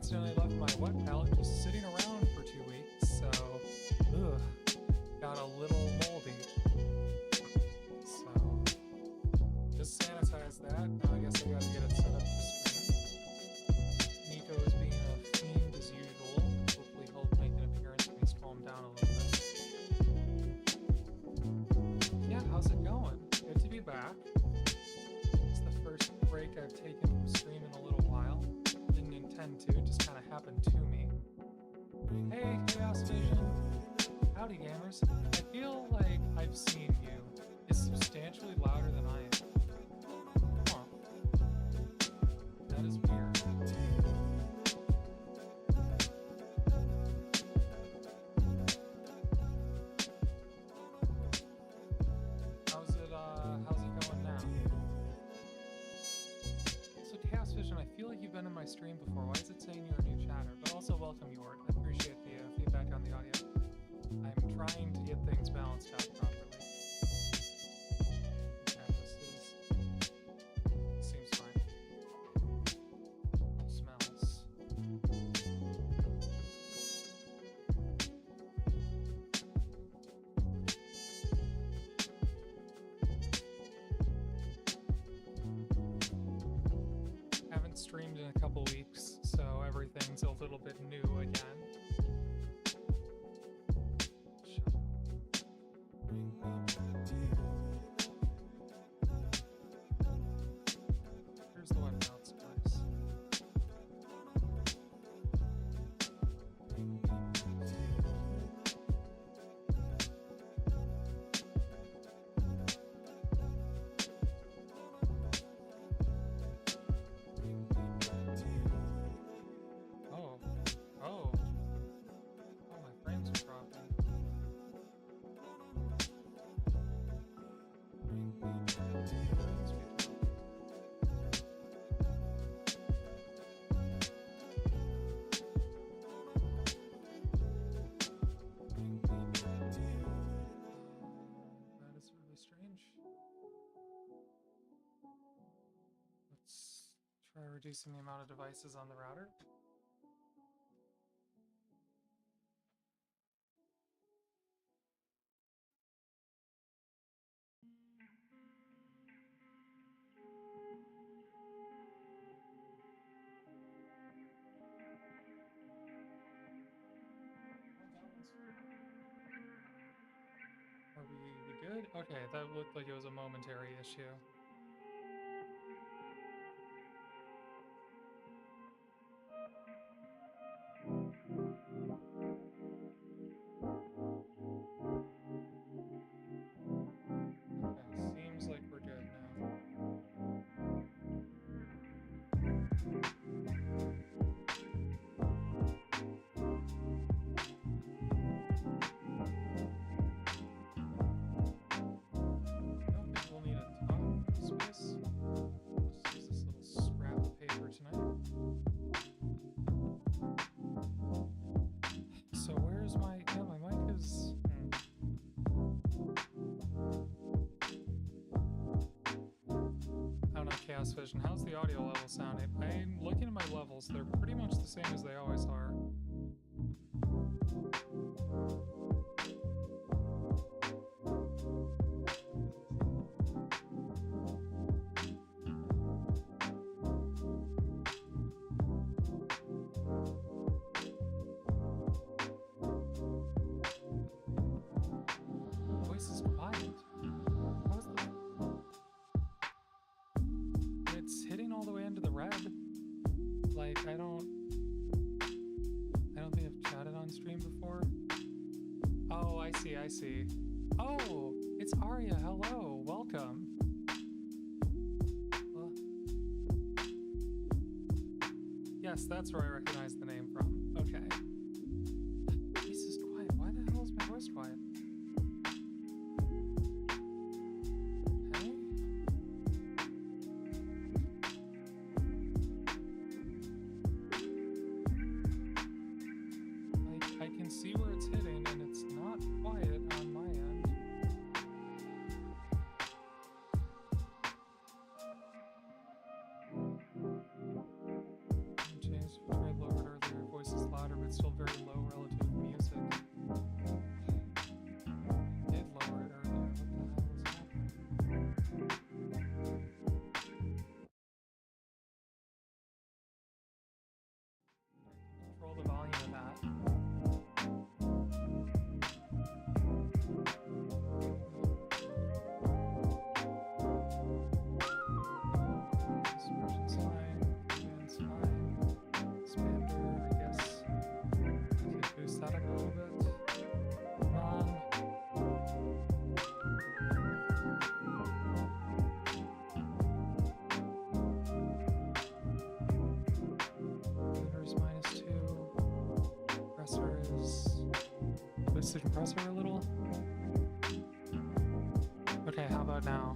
accidentally left my wet palette just sitting around for 2 weeks, so got a little moldy. So just sanitize that. Now I guess I gotta get it set up to stream. Nico is being a fiend as usual. Hopefully he'll make an appearance when he's calmed down a little bit. Yeah, how's it going? Good to be back. It's the first break I've taken from stream in a little while. Didn't intend to, just kind of happened to me. Hey, Chaos Vision. Howdy, gamers. I feel like I've seen you. It's substantially louder than I am. Huh. That is weird. How's it going now? So Chaos Vision, I feel like you've been in my stream before. Why is it saying you're a new chatter? But also welcome, Yort. I appreciate the feedback on the audio. I'm trying to get things balanced out properly. Okay, this seems fine. No smells. Haven't streamed in a couple weeks, so everything's a little bit new again. Here's the one bounce place. Oh, my frames are dropping. That is really strange. Let's try reducing the amount of devices on the router. Are we good? Okay, that looked like it was a momentary issue. Okay, seems like we're good now. I don't think we'll need a ton of space. Just use this little scrap of paper tonight. So where's my... Yeah, my mic is... I don't know, Chaos Vision. How's the audio level sounding? I'm looking at my levels. They're pretty much the same as they always are. Voice is quiet. How is that? It's hitting all the way into the red. Like, I don't think I've chatted on stream before. Oh, I see. Oh, it's Arya. Hello, welcome. Well, yes, that's where I recognize the name from. Okay. Voice is quiet. Why the hell is my voice quiet? I can see where it's hitting, and it's not quiet on my end. Change, try lower it reduce the compressor a little? Okay, how about now?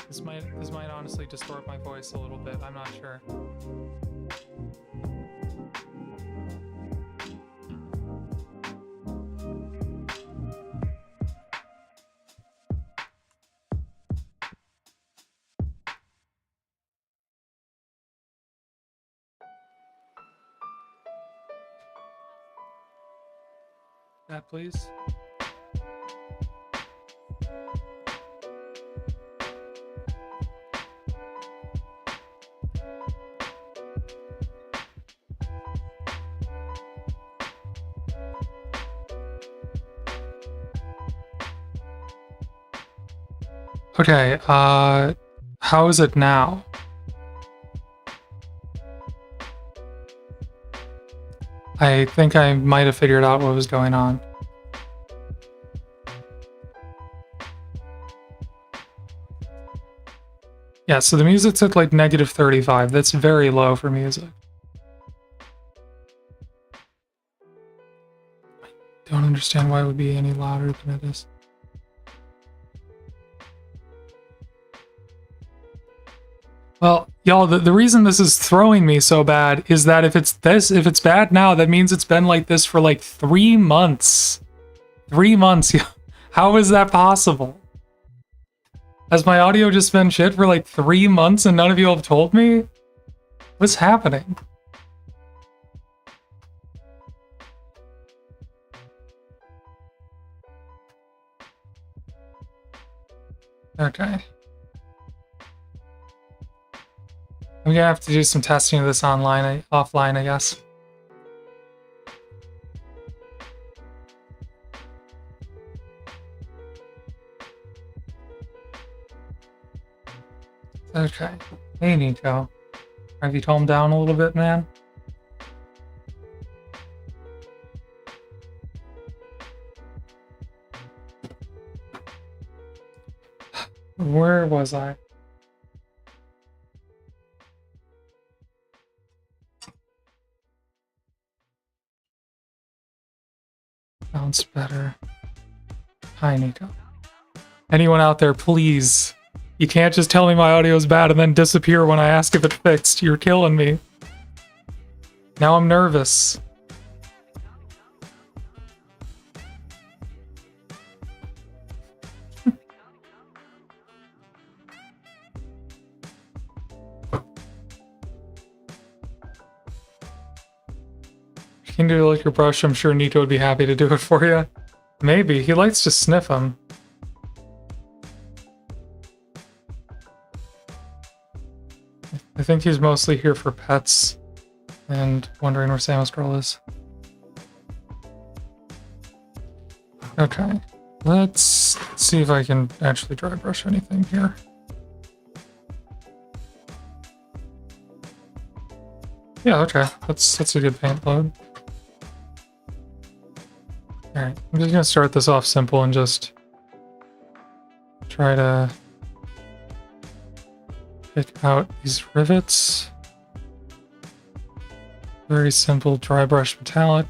This might honestly distort my voice a little bit. I'm not sure. That, please. Okay, how is it now? I think I might have figured out what was going on. Yeah, so the music's at like -35. That's very low for music. I don't understand why it would be any louder than it is. Well, y'all, the reason this is throwing me so bad is that if it's bad now, that means it's been like this for like 3 months. 3 months. How is that possible? Has my audio just been shit for like 3 months and none of you have told me? What's happening? Okay. I'm gonna have to do some testing of this offline, I guess. Okay. Hey, Nico. Have you calmed down a little bit, man? Where was I? Sounds better. Hi, Nico. Anyone out there, please. You can't just tell me my audio is bad and then disappear when I ask if it's fixed. You're killing me. Now I'm nervous. You can do like your brush. I'm sure Nico would be happy to do it for you. Maybe. He likes to sniff them. I think he's mostly here for pets and wondering where Samus Girl is. Okay. Let's see if I can actually dry brush anything here. Yeah, okay. That's a good paint load. Alright, I'm just gonna start this off simple and just try to pick out these rivets. Very simple dry brush metallic.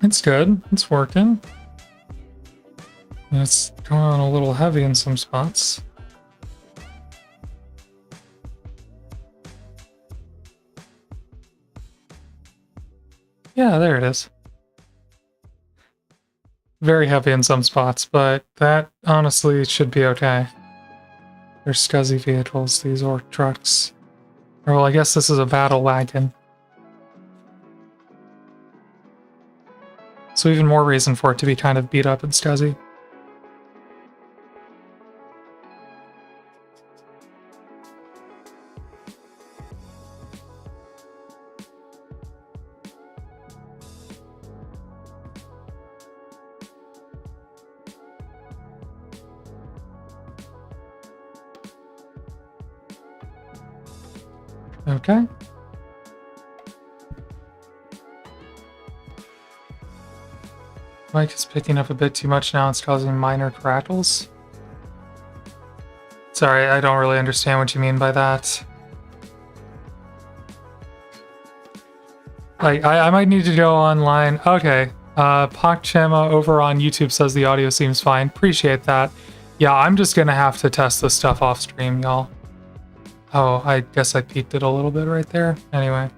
It's good. It's working. And it's going on a little heavy in some spots. Yeah, there it is. Very heavy in some spots, but that honestly should be okay. They're scuzzy vehicles, these orc trucks. Or, well, I guess this is a Battlewagon. So even more reason for it to be kind of beat up and scuzzy. Okay. Mic is picking up a bit too much now. It's causing minor crackles. Sorry, I don't really understand what you mean by that. Like, I might need to go online. Okay. Pakchema over on YouTube says the audio seems fine. Appreciate that. Yeah, I'm just gonna have to test this stuff off stream, y'all. Oh, I guess I peaked it a little bit right there. Anyway.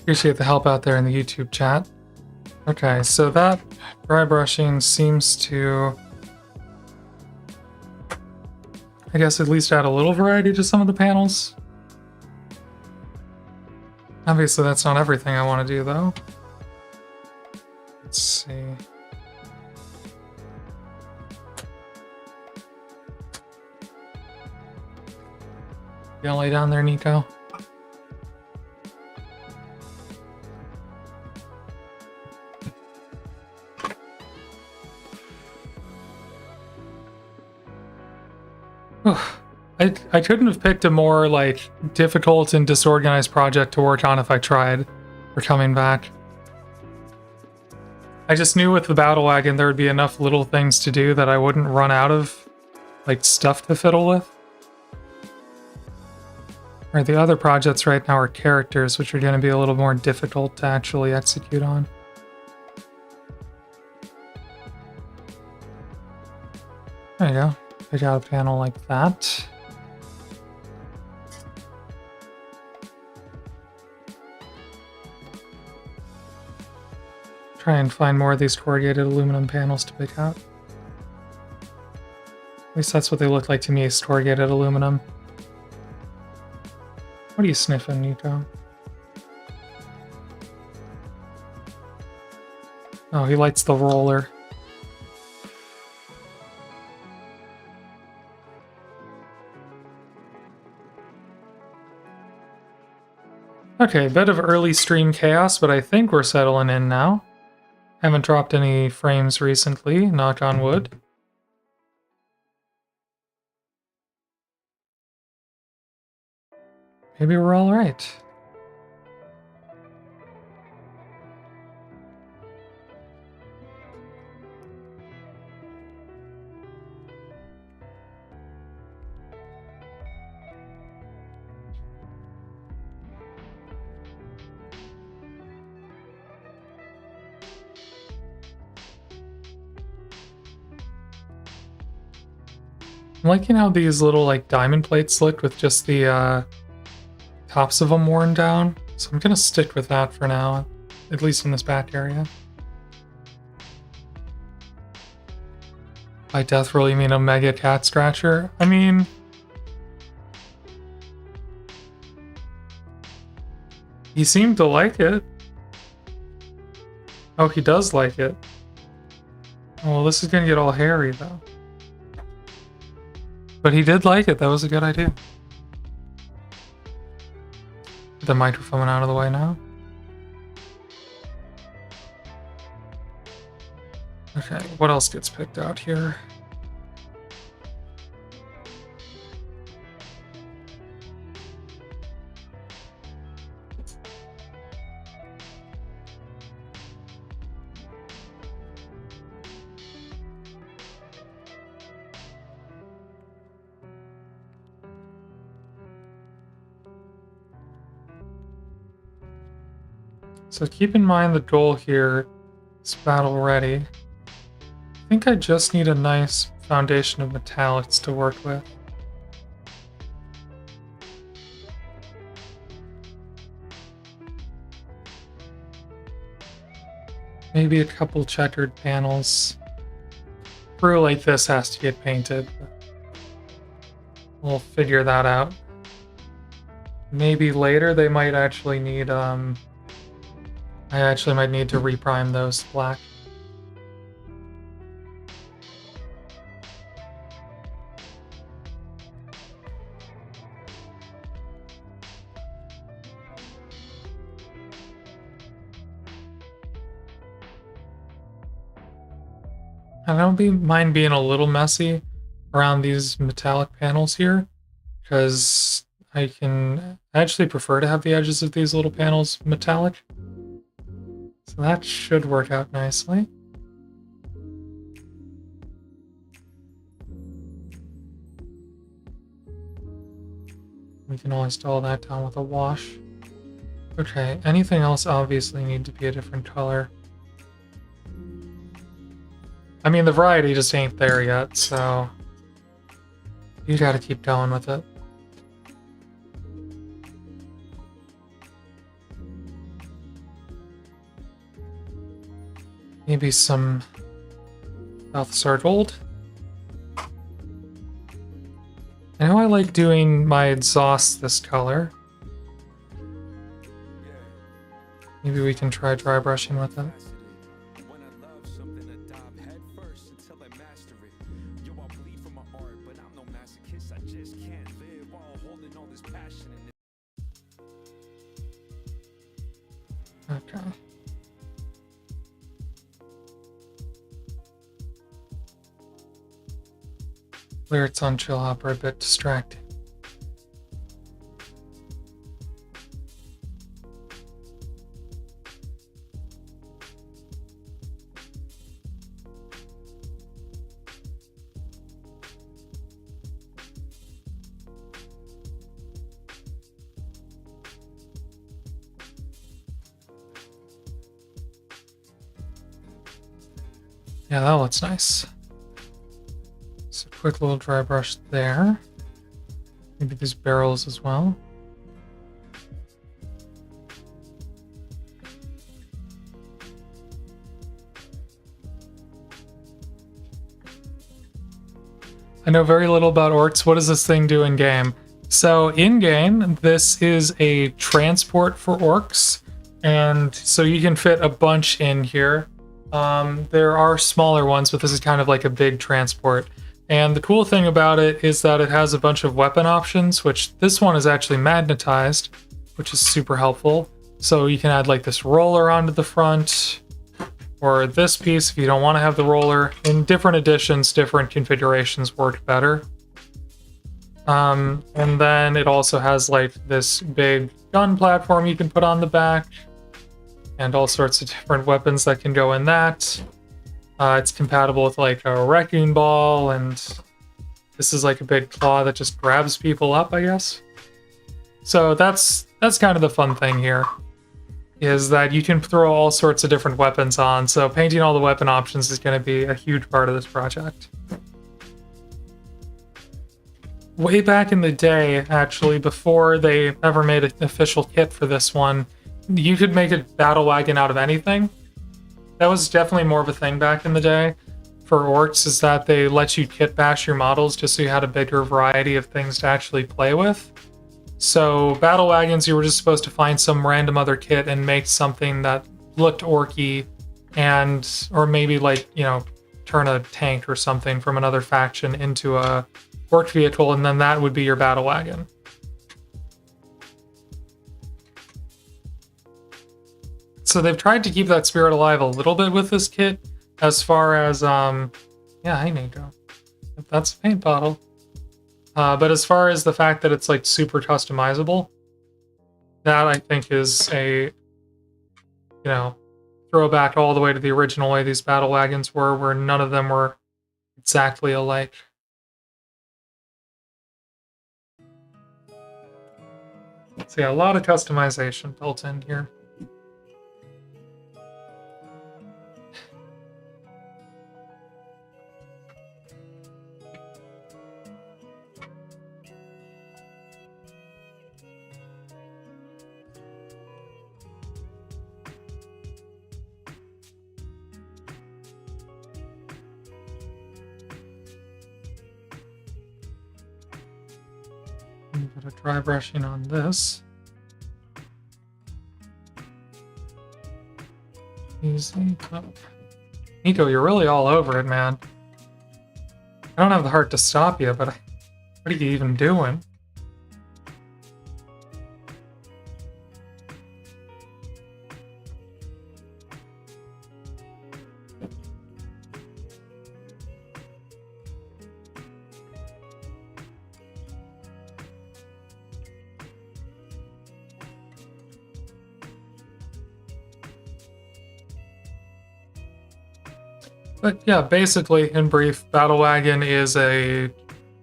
Appreciate the help out there in the YouTube chat. Okay, so that dry brushing seems to, I guess, at least add a little variety to some of the panels. Obviously, that's not everything I want to do, though. Let's see. You gonna lay down there, Nico? I couldn't have picked a more, like, difficult and disorganized project to work on if I tried for coming back. I just knew with the Battlewagon there would be enough little things to do that I wouldn't run out of, like, stuff to fiddle with. Or the other projects right now are characters, which are going to be a little more difficult to actually execute on. There you go. Pick out a panel like that. Try and find more of these corrugated aluminum panels to pick out. At least that's what they look like to me, is corrugated aluminum. What are you sniffing, Nico? Oh, he lights the roller. Okay, a bit of early stream chaos, but I think we're settling in now. Haven't dropped any frames recently, knock on wood. Maybe we're all right. I'm liking how these little, like, diamond plates look with just the tops of them worn down. So I'm gonna stick with that for now, at least in this back area. By death roll, you mean a mega cat scratcher? I mean, he seemed to like it. Oh, he does like it. Oh, well, this is gonna get all hairy, though. But he did like it. That was a good idea. Get the microphone out of the way now. Okay, what else gets picked out here? So keep in mind the goal here is battle ready. I think I just need a nice foundation of metallics to work with. Maybe a couple checkered panels. Brew like this has to get painted. We'll figure that out. Maybe later they might actually need I actually might need to reprime those black. I don't mind being a little messy around these metallic panels here, because I actually prefer to have the edges of these little panels metallic. So that should work out nicely. We can always dull that down with a wash. Okay, anything else obviously need to be a different color. I mean, the variety just ain't there yet, so you gotta keep going with it. Maybe some Balthasar Gold. I know I like doing my exhaust this color. Maybe we can try dry brushing with it. Okay. Lyrics on Chill Hop are a bit distracting. Yeah, that looks nice. So quick little dry brush there. Maybe these barrels as well. I know very little about orcs. What does this thing do in game? So in game, this is a transport for orcs, and so you can fit a bunch in here. There are smaller ones, but this is kind of like a big transport. And the cool thing about it is that it has a bunch of weapon options, which this one is actually magnetized, which is super helpful. So you can add like this roller onto the front, or this piece if you don't want to have the roller. In different editions, different configurations work better. And then it also has like this big gun platform you can put on the back, and all sorts of different weapons that can go in that. It's compatible with like a wrecking ball, and this is like a big claw that just grabs people up, I guess. So that's kind of the fun thing here, is that you can throw all sorts of different weapons on. So painting all the weapon options is going to be a huge part of this project. Way back in the day, actually, before they ever made an official kit for this one, you could make a Battlewagon out of anything. That was definitely more of a thing back in the day for orcs, is that they let you kit bash your models just so you had a bigger variety of things to actually play with. So Battlewagons, you were just supposed to find some random other kit and make something that looked orky, and or maybe like, you know, turn a tank or something from another faction into a orc vehicle, and then that would be your Battlewagon. So they've tried to keep that spirit alive a little bit with this kit, as far as, yeah, hey Nico. That's a paint bottle. But as far as the fact that it's like super customizable, that I think is a, you know, throwback all the way to the original way these Battlewagons were, where none of them were exactly alike. So yeah, a lot of customization built in here. A bit of dry brushing on this. Easy. Oh. Nico, you're really all over it, man. I don't have the heart to stop you, but what are you even doing? But yeah, basically, in brief, Battlewagon is a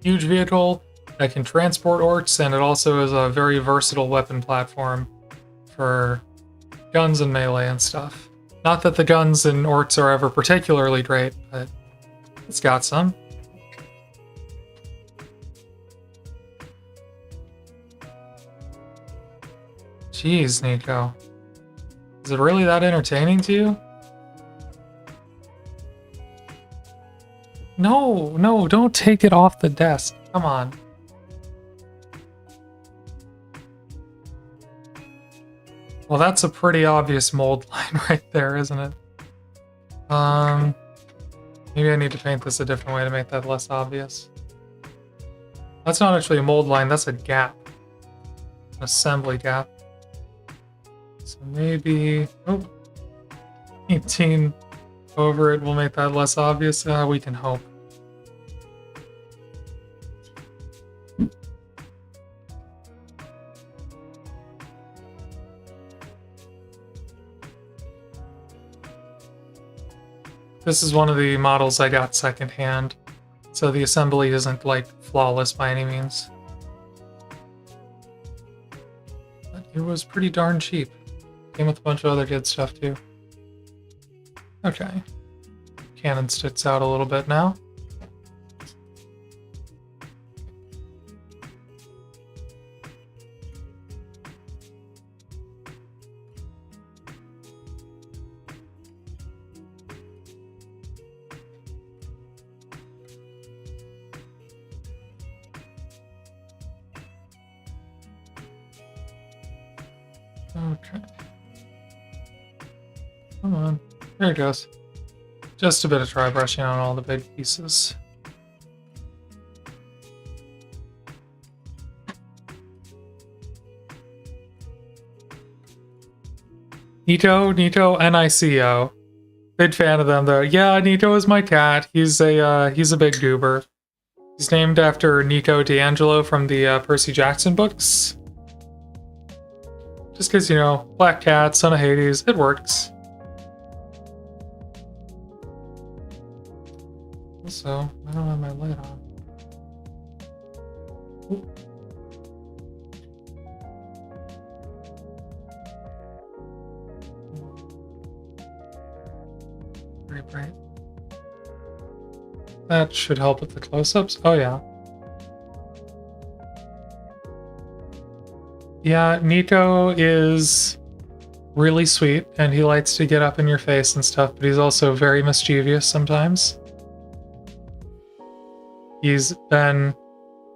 huge vehicle that can transport orcs, and it also is a very versatile weapon platform for guns and melee and stuff. Not that the guns in orcs are ever particularly great, but it's got some. Jeez, Nico. Is it really that entertaining to you? No, no, don't take it off the desk. Come on. Well, that's a pretty obvious mold line right there, isn't it? Maybe I need to paint this a different way to make that less obvious. That's not actually a mold line, that's a gap. An assembly gap. So maybe... Oh, 18 over it will make that less obvious. We can hope. This is one of the models I got secondhand, so the assembly isn't, like, flawless by any means. But it was pretty darn cheap. Came with a bunch of other good stuff, too. Okay. Cannon sticks out a little bit now. Okay. Come on. There it goes. Just a bit of dry brushing on all the big pieces. Nito, Nico. Big fan of them though. Yeah, Nito is my cat. He's a big goober. He's named after Nico D'Angelo from the Percy Jackson books. Just because, you know, black cat, son of Hades, it works. Also, I don't have my light on. Ooh. Very bright. That should help with the close-ups. Oh yeah. Yeah, Nico is really sweet, and he likes to get up in your face and stuff, but he's also very mischievous sometimes. He's been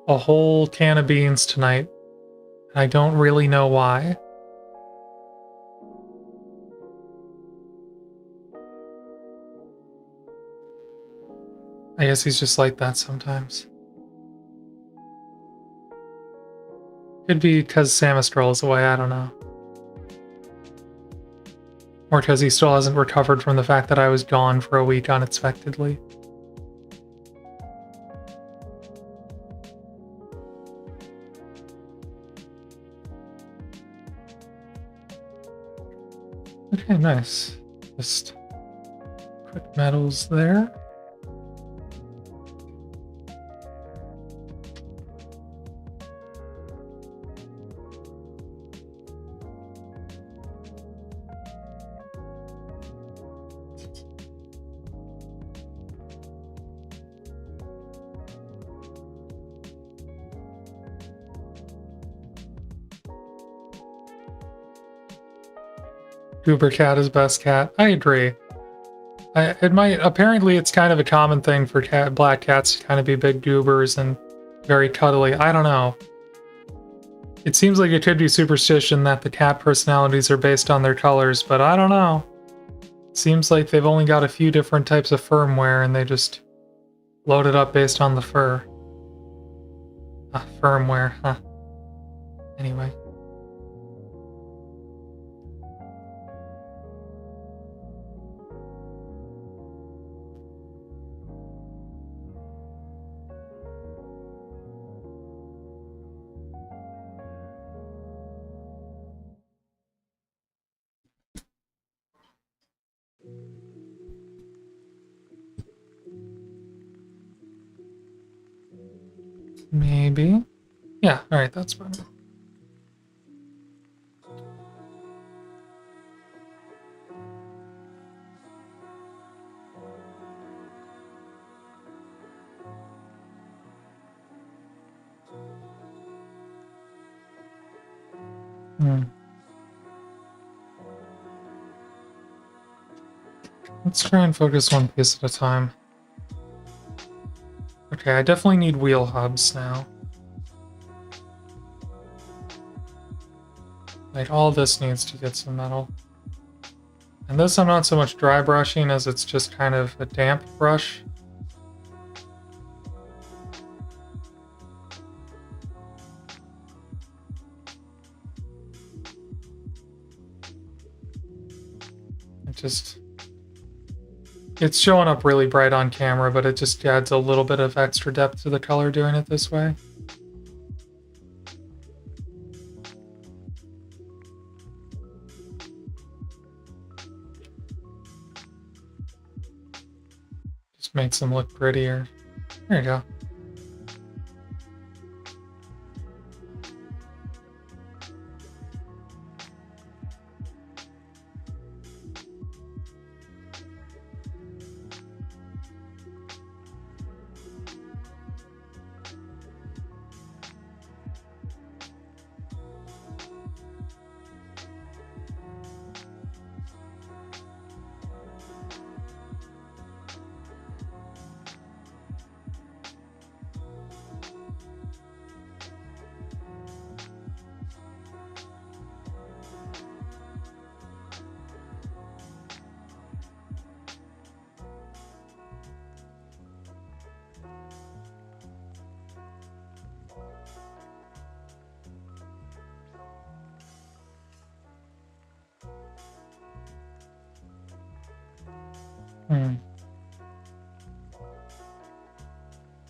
a whole can of beans tonight. I don't really know why. I guess he's just like that sometimes. Could be because Samus rolls away, I don't know. Or because he still hasn't recovered from the fact that I was gone for a week unexpectedly. Okay, nice. Just quick medals there. Goober cat is best cat. I agree. Apparently it's kind of a common thing for black cats to kind of be big goobers and very cuddly. I don't know. It seems like it could be superstition that the cat personalities are based on their colors, but I don't know. It seems like they've only got a few different types of firmware and they just load it up based on the fur. Firmware, huh. Anyway. Maybe. Yeah, alright, that's better. Let's try and focus one piece at a time. Okay, I definitely need wheel hubs now. Like, all this needs to get some metal. And this I'm not so much dry brushing as it's just kind of a damp brush. It's showing up really bright on camera, but it just adds a little bit of extra depth to the color doing it this way. Just makes them look prettier. There you go.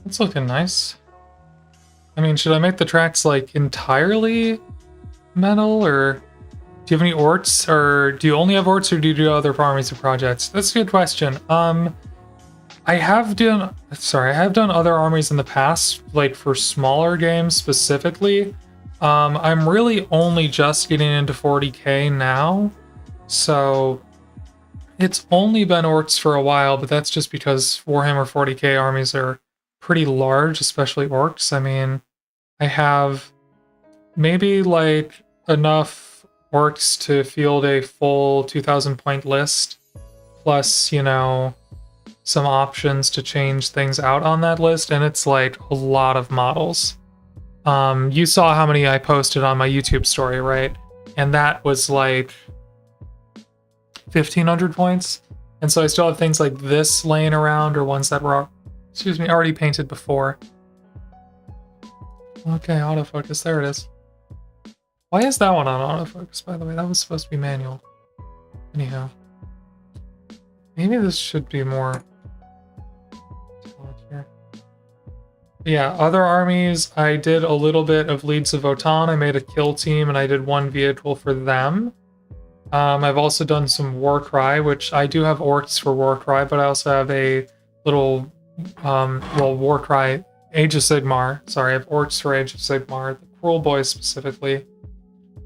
It's looking nice. I mean, should I make the tracks like entirely metal, or do you have any orts, or do you only have orts, or do you do other armies or projects? That's a good question. I have done other armies in the past, like for smaller games specifically. I'm really only just getting into 40k now, so it's only been orcs for a while, but that's just because Warhammer 40k armies are pretty large, especially orcs. I mean, I have maybe like enough orcs to field a full 2,000 point list, plus, you know, some options to change things out on that list, and it's like a lot of models. You saw how many I posted on my YouTube story, right? And that was like 1,500 points. And so I still have things like this laying around, or ones that were, already painted before. Okay, autofocus, there it is. Why is that one on autofocus, by the way? That was supposed to be manual. Anyhow. Maybe this should be more... here. Yeah, other armies, I did a little bit of Leads of Votan. I made a kill team, and I did one vehicle for them. I've also done some Warcry, which I do have orcs for Warcry, but I also have a little, Warcry, Age of Sigmar. Sorry, I have orcs for Age of Sigmar, the Cruel Boys specifically.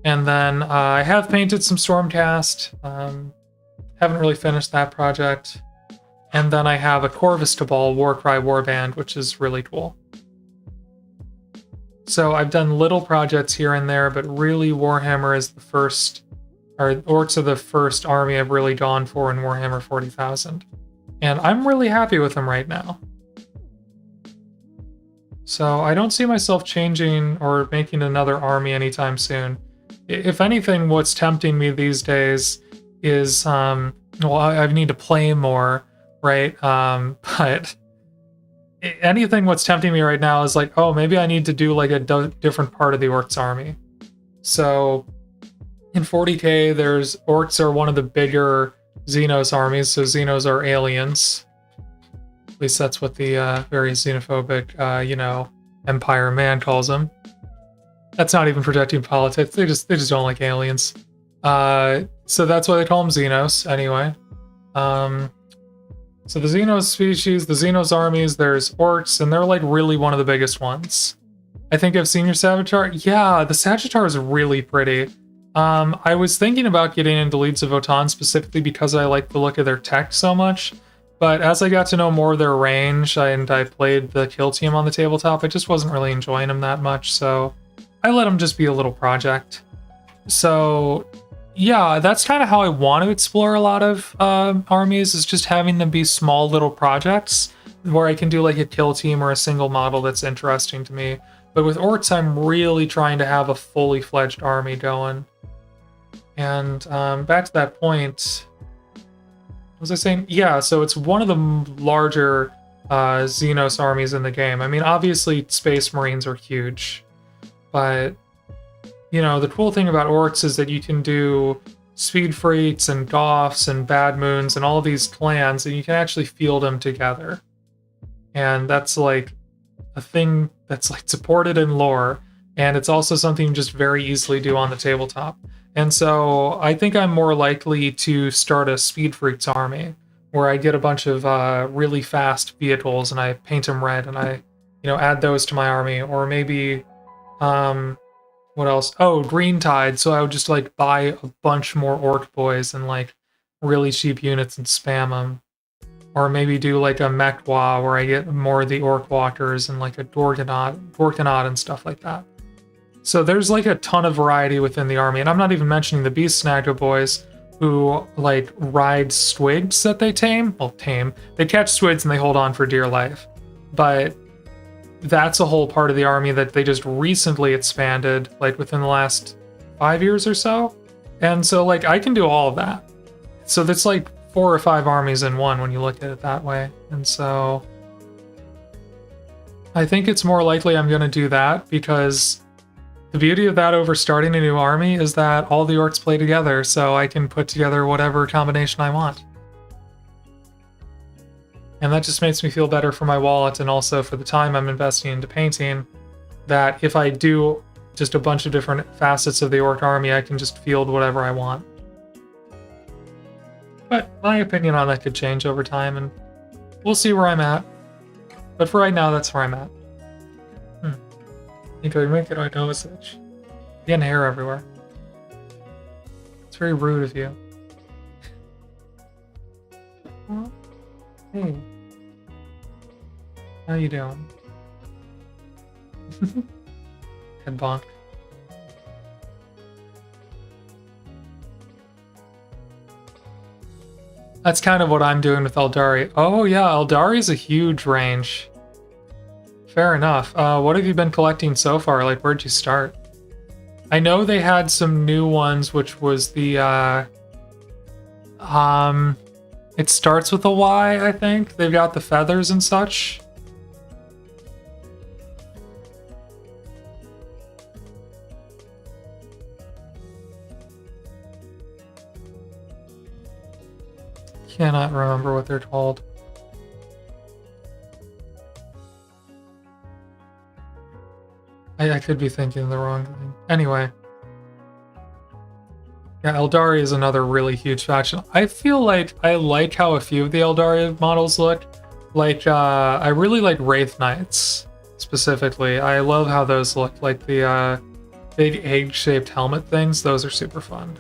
And then I have painted some Stormcast. Haven't really finished that project. And then I have a Corvus Cabal Warcry Warband, which is really cool. So I've done little projects here and there, but really Warhammer is the first, or orcs are the first army I've really gone for in Warhammer 40,000. And I'm really happy with them right now. So I don't see myself changing or making another army anytime soon. If anything, what's tempting me these days is, well, I need to play more, right? But anything what's tempting me right now is like, oh, maybe I need to do like a different part of the Orcs army. So in 40k, Orcs are one of the bigger Xenos armies, so Xenos are aliens. At least that's what the very xenophobic, Empire man calls them. That's not even projecting politics. They just don't like aliens. So that's why they call them Xenos, anyway. So the Xenos species, the Xenos armies, there's orcs, and they're like really one of the biggest ones. I think I've seen your Savitar. Yeah, the Sagittar is really pretty. I was thinking about getting into Leads of Votann specifically because I like the look of their tech so much. But as I got to know more of their range and I played the kill team on the tabletop, I just wasn't really enjoying them that much. So I let them just be a little project. So yeah, that's kind of how I want to explore a lot of armies, is just having them be small little projects where I can do like a kill team or a single model that's interesting to me. But with Orcs, I'm really trying to have a fully fledged army going. And back to that point, what was I saying? Yeah, so it's one of the larger Xenos armies in the game. I mean, obviously Space Marines are huge, but you know, the cool thing about Orcs is that you can do Speed Freaks and Goths and Bad Moons and all of these clans, and you can actually field them together. And that's like a thing that's like supported in lore, and it's also something you just very easily do on the tabletop. And so I think I'm more likely to start a Speed Freaks army where I get a bunch of really fast vehicles and I paint them red and I, add those to my army. Or maybe, what else? Oh, Green Tide. So I would just like buy a bunch more Orc boys and like really cheap units and spam them. Or maybe do like a Mechwa where I get more of the Orc Walkers and like a Dorkanaut and stuff like that. So there's like a ton of variety within the army, and I'm not even mentioning the Beast Snagga boys who like ride Swigs that they tame. Well, tame. They catch Swigs and they hold on for dear life. But that's a whole part of the army that they just recently expanded, like within the last 5 years or so. And so like I can do all of that. So that's like 4 or 5 armies in one when you look at it that way. And so I think it's more likely I'm going to do that, because the beauty of that over starting a new army is that all the orcs play together, so I can put together whatever combination I want. And that just makes me feel better for my wallet and also for the time I'm investing into painting, that if I do just a bunch of different facets of the orc army, I can just field whatever I want. But my opinion on that could change over time, and we'll see where I'm at. But for right now, that's where I'm at. Nico, you're making my nose itch. Getting hair everywhere. It's very rude of you. Well, hey. How you doing? Head bonk. That's kind of what I'm doing with Eldari. Oh yeah, Eldari is a huge range. Fair enough. What have you been collecting so far? Like, where'd you start? I know they had some new ones, which was the, it starts with a Y, I think. They've got the feathers and such. Cannot remember what they're called. I could be thinking the wrong thing. Anyway. Yeah, Eldari is another really huge faction. I feel like I like how a few of the Eldari models look. Like, I really like Wraith Knights, specifically. I love how those look. Like the big egg-shaped helmet things. Those are super fun.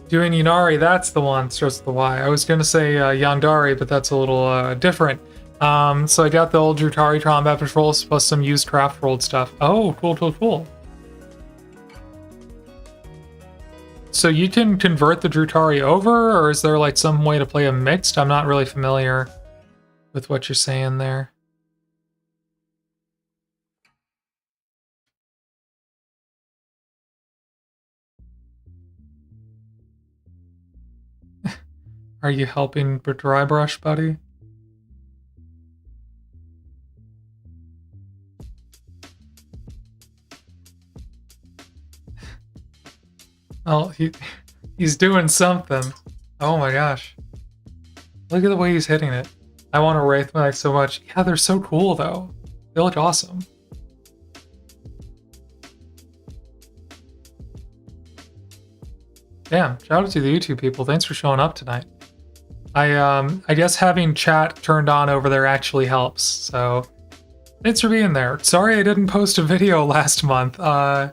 Doing Yunari, that's the one that starts with the Y. I was going to say Yandari, but that's a little different. So I got the old Drutari combat patrols plus some used craft world stuff. Oh, cool, cool, cool. So you can convert the Drutari over, or is there like some way to play them mixed? I'm not really familiar with what you're saying there. Are you helping dry brush, buddy? Oh, he's doing something. Oh my gosh. Look at the way he's hitting it. I want a Wraith Knight so much. Yeah, they're so cool though. They look awesome. Damn, shout out to the YouTube people. Thanks for showing up tonight. I guess having chat turned on over there actually helps, so thanks for being there. Sorry I didn't post a video last month. I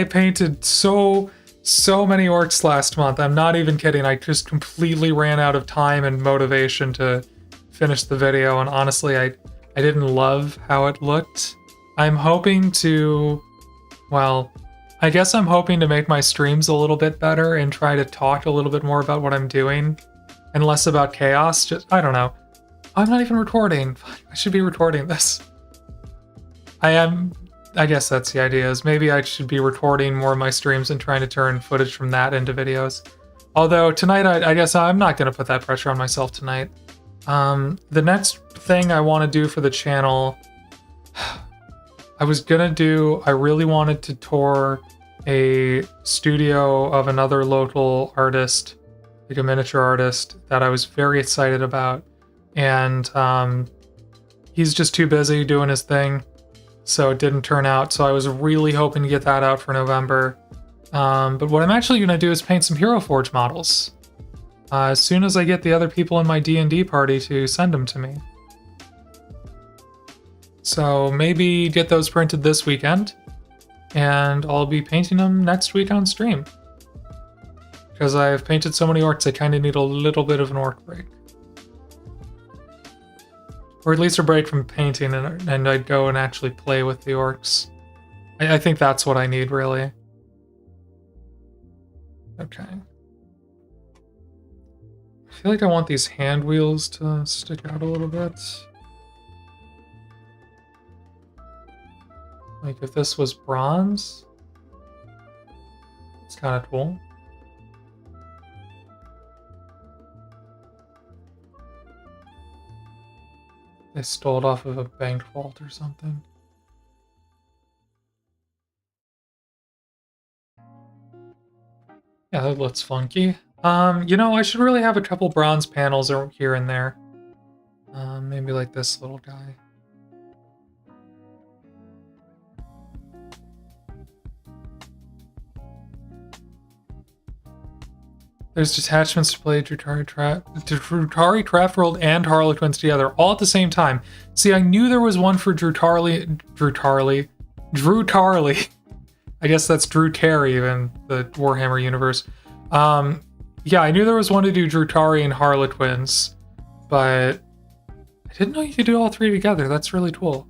painted so many orcs last month. I'm not even kidding. I just completely ran out of time and motivation to finish the video, and honestly, I didn't love how it looked. I'm hoping to, well, I guess I'm hoping to make my streams a little bit better and try to talk a little bit more about what I'm doing and less about chaos. Just, I don't know. I'm not even recording. I should be recording this. I guess that's the idea, is maybe I should be recording more of my streams and trying to turn footage from that into videos. Although tonight, I guess I'm not going to put that pressure on myself tonight. The next thing I want to do for the channel, I really wanted to tour a studio of another local artist, like a miniature artist that I was very excited about. And he's just too busy doing his thing, so it didn't turn out. So I was really hoping to get that out for November. But what I'm actually going to do is paint some Hero Forge models. As soon as I get the other people in my D&D party to send them to me. So maybe get those printed this weekend, and I'll be painting them next week on stream. Because I've painted so many orcs, I kind of need a little bit of an orc break. Or at least a break from painting, and I'd go and actually play with the orcs. I think that's what I need, really. Okay. I feel like I want these hand wheels to stick out a little bit. Like if this was bronze, it's kind of cool. They stole it off of a bank vault or something. Yeah, that looks funky. You know, I should really have a couple bronze panels here and there. Maybe like this little guy. There's detachments to play Drutari Craft World and Harlequins together, all at the same time. See, I knew there was one for Drutarli. I guess that's Drew Terry in the Warhammer universe. Yeah, I knew there was one to do Drutari and Harlequins, but I didn't know you could do all three together. That's really cool.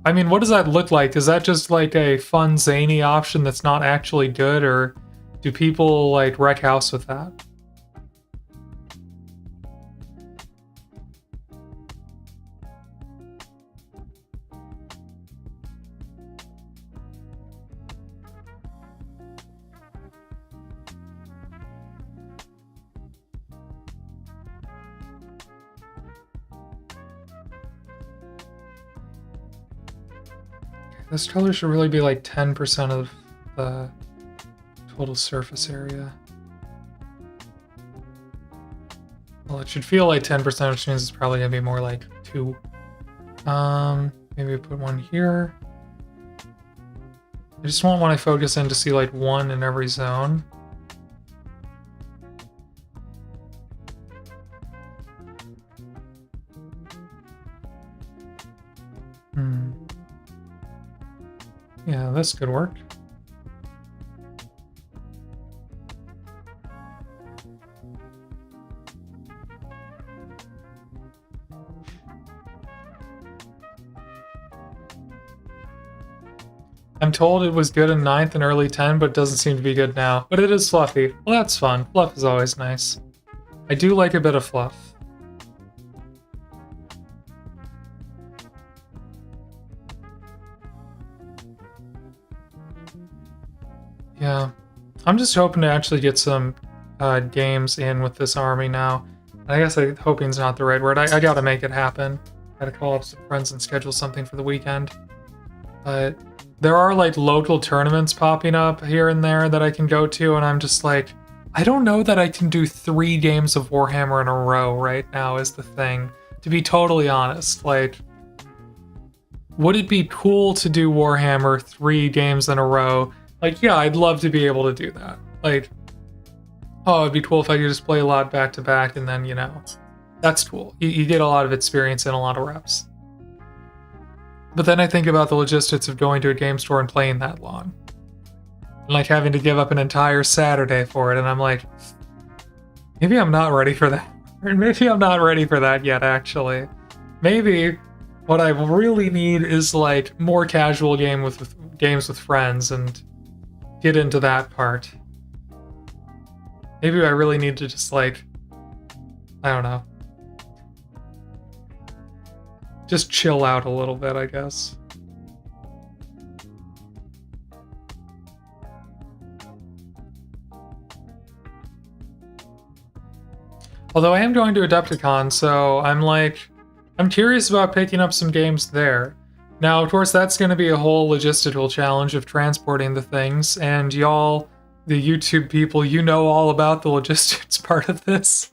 I mean, what does that look like? Is that just like a fun, zany option that's not actually good, or do people like wreck house with that? This color should really be like 10% of the total surface area. Well, it should feel like 10%, which means it's probably gonna be more like 2. Maybe put one here. I just want when I focus in to see like 1 in every zone. Yeah, this could work. I'm told it was good in 9th and early 10, but doesn't seem to be good now. But it is fluffy. Well, that's fun. Fluff is always nice. I do like a bit of fluff. Yeah, I'm just hoping to actually get some games in with this army now. I guess hoping's not the right word. I gotta make it happen. Gotta call up some friends and schedule something for the weekend. But there are like local tournaments popping up here and there that I can go to, and I'm just like, I don't know that I can do 3 games of Warhammer in a row right now is the thing. To be totally honest, like, would it be cool to do Warhammer 3 games in a row? Like, yeah, I'd love to be able to do that. Like, oh, it'd be cool if I could just play a lot back to back, and then, you know, that's cool. You get a lot of experience and a lot of reps. But then I think about the logistics of going to a game store and playing that long. And like having to give up an entire Saturday for it, and I'm like, maybe I'm not ready for that. Or maybe I'm not ready for that yet, actually. Maybe what I really need is like more casual games with friends and get into that part. Maybe I really need to just like, I don't know. Just chill out a little bit, I guess. Although I am going to Adepticon, so I'm curious about picking up some games there. Now, of course, that's going to be a whole logistical challenge of transporting the things, and y'all, the YouTube people, you know all about the logistics part of this.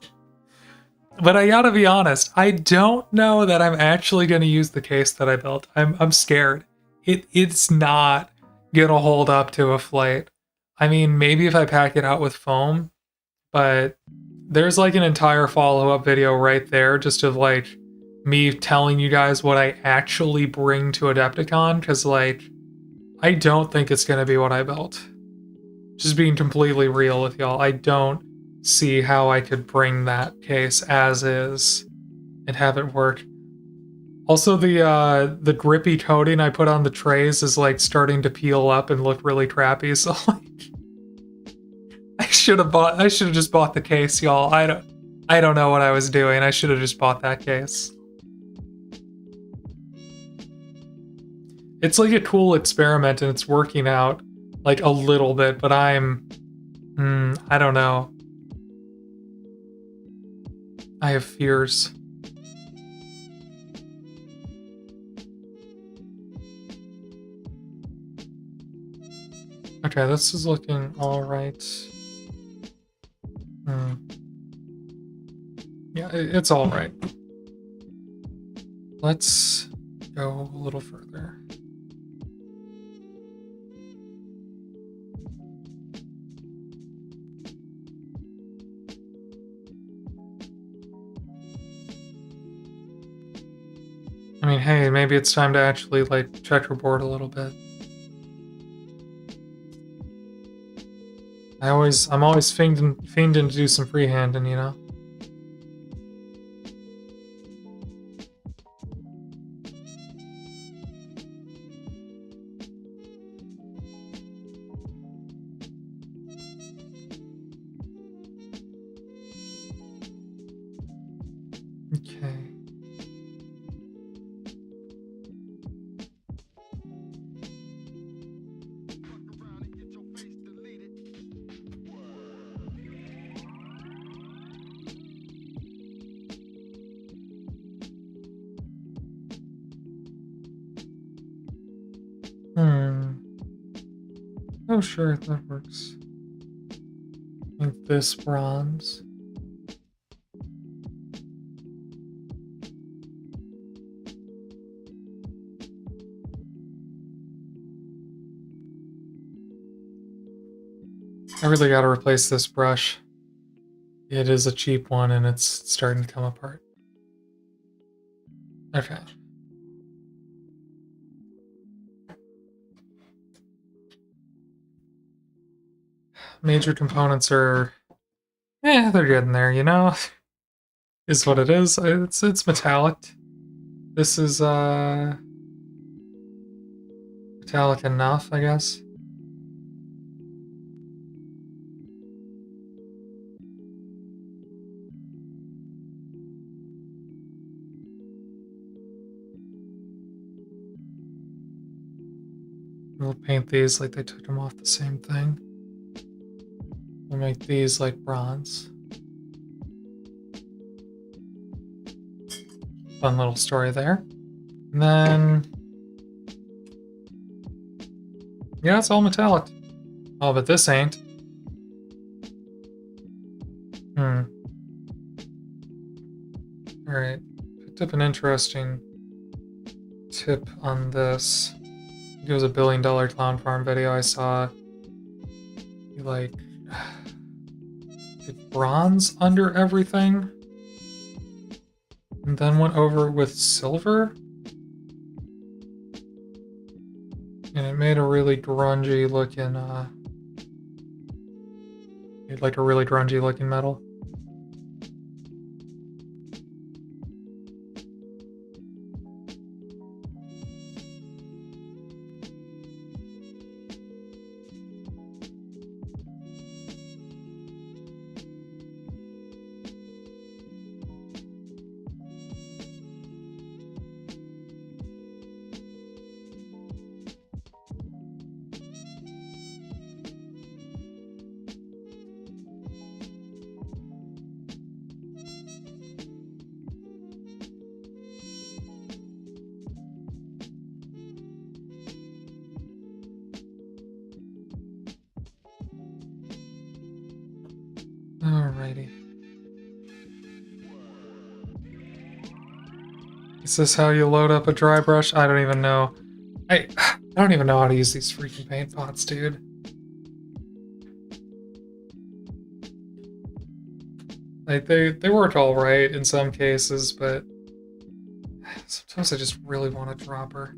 But I gotta be honest, I don't know that I'm actually going to use the case that I built. I'm scared. It's not gonna hold up to a flight. I mean, maybe if I pack it out with foam, but there's like an entire follow-up video right there just of like me telling you guys what I actually bring to Adepticon, because like, I don't think it's gonna be what I built. Just being completely real with y'all, I don't see how I could bring that case as is and have it work. Also, the grippy coating I put on the trays is like starting to peel up and look really crappy, so like I should have just bought the case, y'all. I don't know what I was doing. I should have just bought that case. It's like a cool experiment and it's working out like a little bit, but I don't know. I have fears. Okay, this is looking all right. Yeah, it's all right. Let's go a little further. I mean, hey, maybe it's time to actually, like, checkerboard a little bit. I'm always fiending to do some freehanding, you know? Okay. Oh, sure, that works. Like this bronze. I really gotta replace this brush. It is a cheap one and it's starting to come apart. Okay. Major components are, they're getting there, you know? Is what it is. It's metallic. This is, metallic enough, I guess. We'll paint these like they took them off the same thing. We'll make these like bronze. Fun little story there. And then, yeah, it's all metallic. Oh, but this ain't. Alright. Picked up an interesting tip on this. It was a $1 billion clown farm video I saw. like did bronze under everything and then went over with silver. And it made a really grungy looking, made like a really grungy looking metal. Alrighty. Is this how you load up a dry brush? I don't even know. I don't even know how to use these freaking paint pots, dude. Like, they work alright in some cases, but sometimes I just really want a dropper.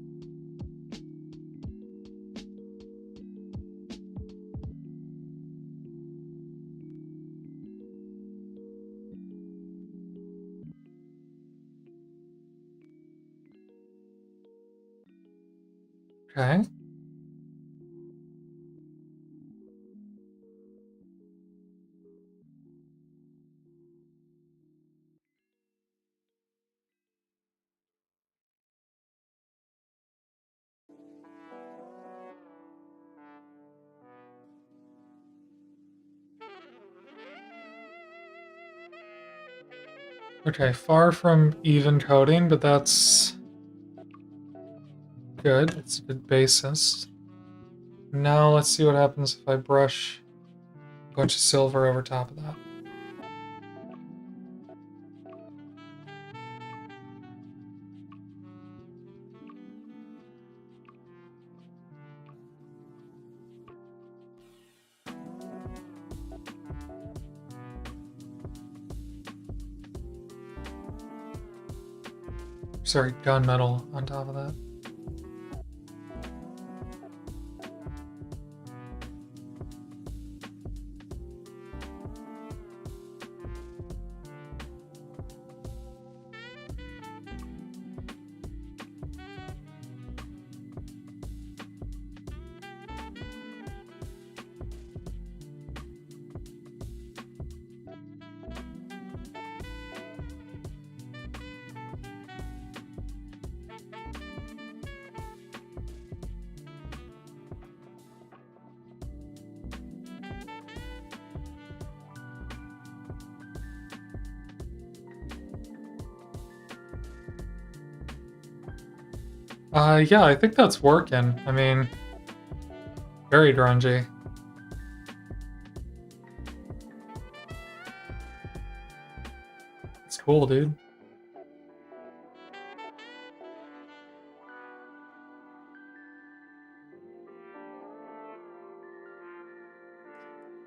Okay. Okay, far from even coating, but that's good. It's a good basis. Now let's see what happens if I brush a bunch of silver over top of that. Sorry, gunmetal on top of that. Yeah, I think that's working. I mean, very grungy. It's cool, dude.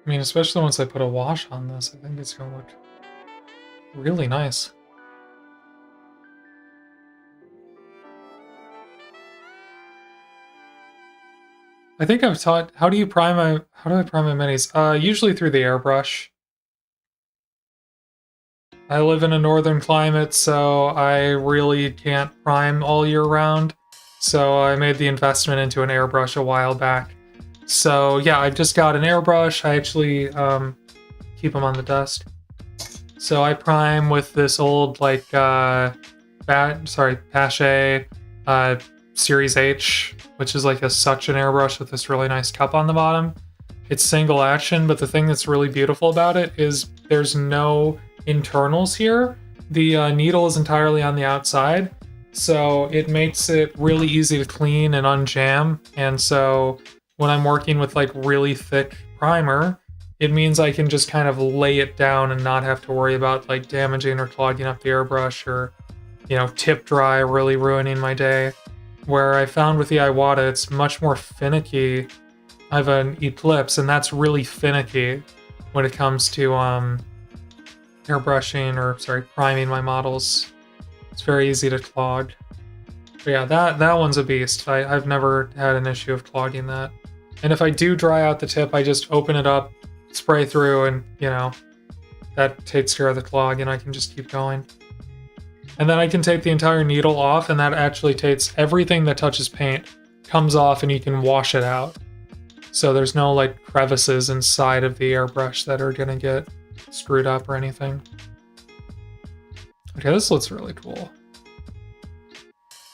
I mean, especially once I put a wash on this, I think it's gonna look really nice. I think I've taught how do I prime my minis? Usually through the airbrush. I live in a northern climate, so I really can't prime all year round. So I made the investment into an airbrush a while back. So yeah, I just got an airbrush. I actually keep them on the desk. So I prime with this old like Pache Series H, which is like a suction airbrush with this really nice cup on the bottom. It's single action, but the thing that's really beautiful about it is there's no internals here. The needle is entirely on the outside, so it makes it really easy to clean and unjam. And so when I'm working with like really thick primer, it means I can just kind of lay it down and not have to worry about like damaging or clogging up the airbrush or, you know, tip dry really ruining my day. Where I found with the Iwata, it's much more finicky I have an Eclipse, and that's really finicky when it comes to airbrushing, or sorry, priming my models. It's very easy to clog. But yeah, that one's a beast. I've never had an issue of clogging that. And if I do dry out the tip, I just open it up, spray through, and, you know, that takes care of the clog, and I can just keep going. And then I can take the entire needle off, and that actually takes everything that touches paint, comes off, and you can wash it out. So there's no, like, crevices inside of the airbrush that are gonna get screwed up or anything. Okay, this looks really cool.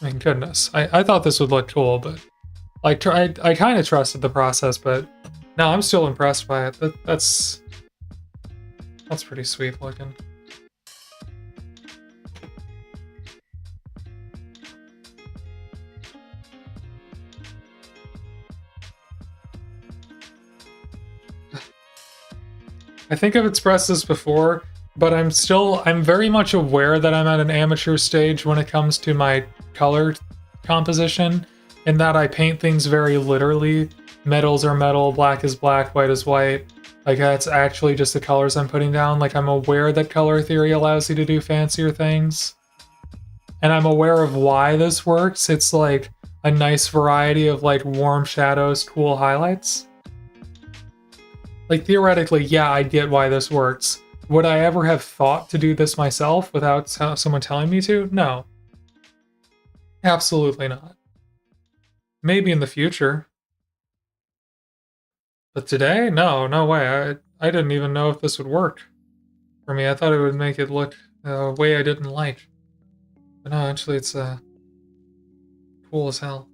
I mean, goodness. I thought this would look cool, but like, I kind of trusted the process, but no, I'm still impressed by it. That's pretty sweet looking. I think I've expressed this before, but I'm very much aware that I'm at an amateur stage when it comes to my color composition, in that I paint things very literally. Metals are metal, black is black, white is white. Like, that's actually just the colors I'm putting down. Like, I'm aware that color theory allows you to do fancier things. And I'm aware of why this works. It's like a nice variety of like warm shadows, cool highlights. Like, theoretically, yeah, I get why this works. Would I ever have thought to do this myself without someone telling me to? No. Absolutely not. Maybe in the future. But today? No, no way. I didn't even know if this would work for me. I thought it would make it look a way I didn't like. But no, actually it's cool as hell.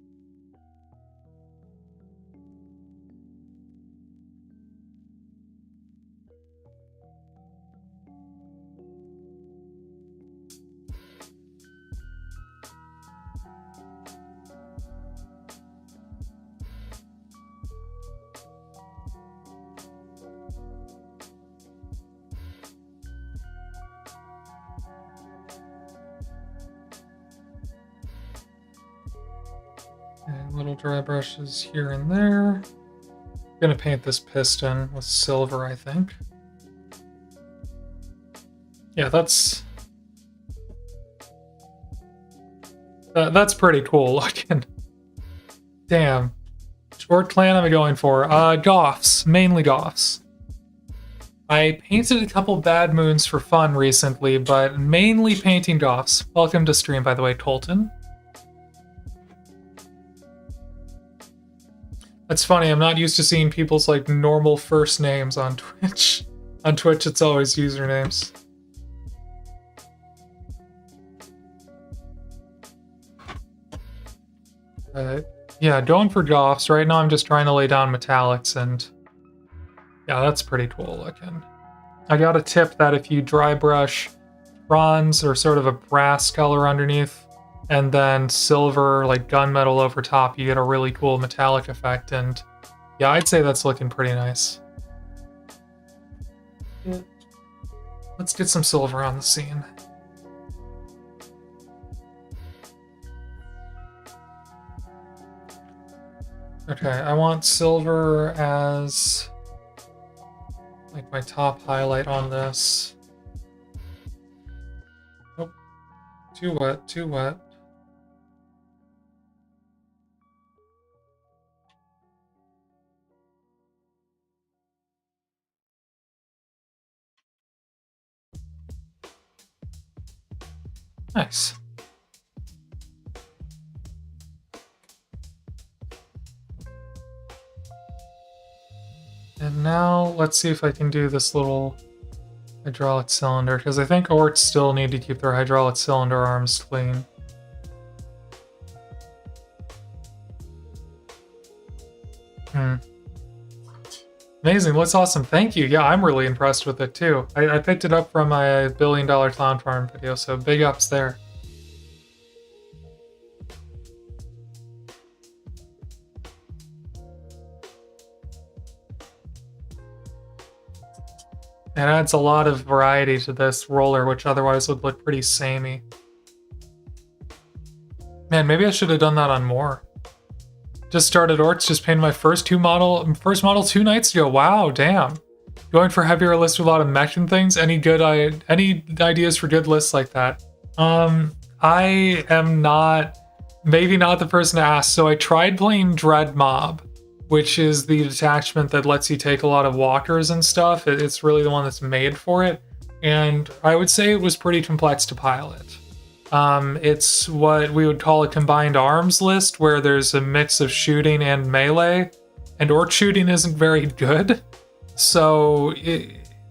And little dry brushes here and there. I'm gonna paint this piston with silver, I think. Yeah, that's pretty cool looking. Damn. What clan am I going for? Goths. Mainly Goths. I painted a couple Bad Moons for fun recently, but mainly painting Goths. Welcome to stream, by the way, Colton. That's funny, I'm not used to seeing people's like normal first names on Twitch. On Twitch, it's always usernames. Yeah, going for Goths. Right now I'm just trying to lay down metallics, and yeah, that's pretty cool looking. I got a tip that if you dry brush bronze or sort of a brass color underneath, and then silver, like gunmetal over top, you get a really cool metallic effect, and yeah, I'd say that's looking pretty nice. Yeah. Let's get some silver on the scene. Okay, I want silver as like my top highlight on this. Nope. Too wet, too wet. Nice. And now let's see if I can do this little hydraulic cylinder, because I think ORKS still need to keep their hydraulic cylinder arms clean. Amazing, looks awesome. Thank you. Yeah, I'm really impressed with it too. I picked it up from my $1 billion clown farm video, so big ups there. It adds a lot of variety to this roller, which otherwise would look pretty samey. Man, maybe I should have done that on more. Just started Orcs, just painted my first model 2 nights ago. Wow, damn. Going for heavier lists with a lot of mech and things. Any ideas for good lists like that? I am maybe not the person to ask. So I tried playing Dread Mob, which is the detachment that lets you take a lot of walkers and stuff. It's really the one that's made for it. And I would say it was pretty complex to pilot. It's what we would call a combined arms list, where there's a mix of shooting and melee, and orc shooting isn't very good. So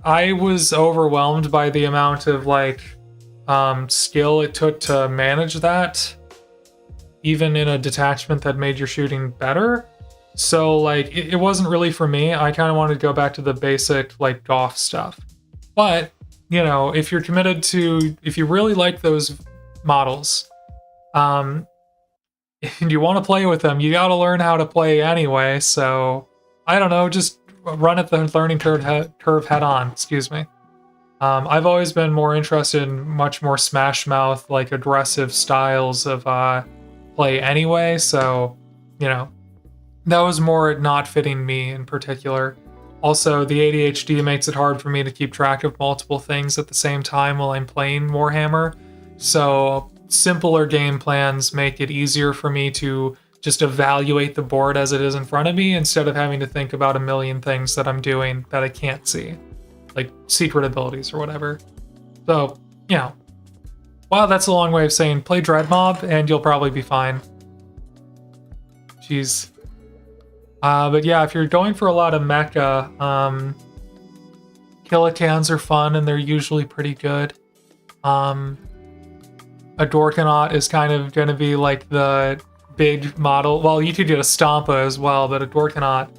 I was overwhelmed by the amount of skill it took to manage that, even in a detachment that made your shooting better. So it wasn't really for me. I kind of wanted to go back to the basic Goth stuff. But if you're committed to, if you really like those models, and you want to play with them, you got to learn how to play anyway. So I don't know, just run at the learning curve head on. Excuse me. I've always been more interested in much more smash mouth, aggressive styles of play anyway. So that was more not fitting me in particular. Also, the ADHD makes it hard for me to keep track of multiple things at the same time while I'm playing Warhammer. So simpler game plans make it easier for me to just evaluate the board as it is in front of me, instead of having to think about a million things that I'm doing that I can't see, like secret abilities or whatever. So, wow, that's a long way of saying play Dread Mob and you'll probably be fine. Jeez. But yeah, if you're going for a lot of mecha, Killicans are fun and they're usually pretty good. A Dorkanaut is kind of going to be the big model. Well, you could get a Stompa as well, but a Dorkanaut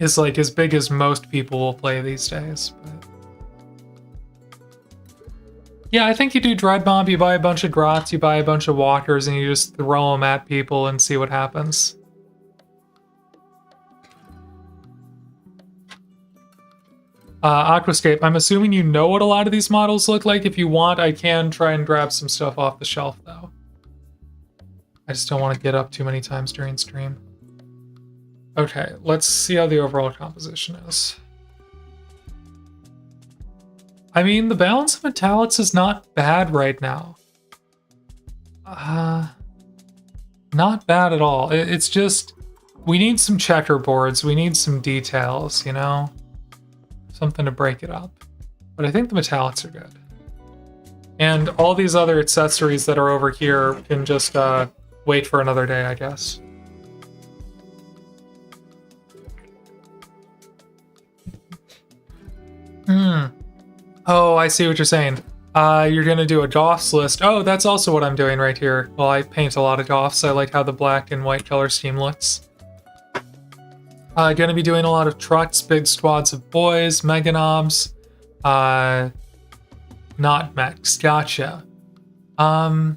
is as big as most people will play these days. But yeah, I think you do Dread Mob, you buy a bunch of Grots, you buy a bunch of Walkers, and you just throw them at people and see what happens. Aquascape, I'm assuming you know what a lot of these models look like. If you want, I can try and grab some stuff off the shelf, though. I just don't want to get up too many times during stream. Okay, let's see how the overall composition is. I mean, the balance of metallics is not bad right now. Not bad at all. It's just, we need some checkerboards, we need some details, something to break it up. But I think the metallics are good. And all these other accessories that are over here can just wait for another day, I guess. Oh, I see what you're saying. You're gonna do a Goths list. Oh, that's also what I'm doing right here. Well, I paint a lot of Goths. I like how the black and white color scheme looks. Gonna be doing a lot of trucks, big squads of boys, meganobs, not mechs. Gotcha. Well,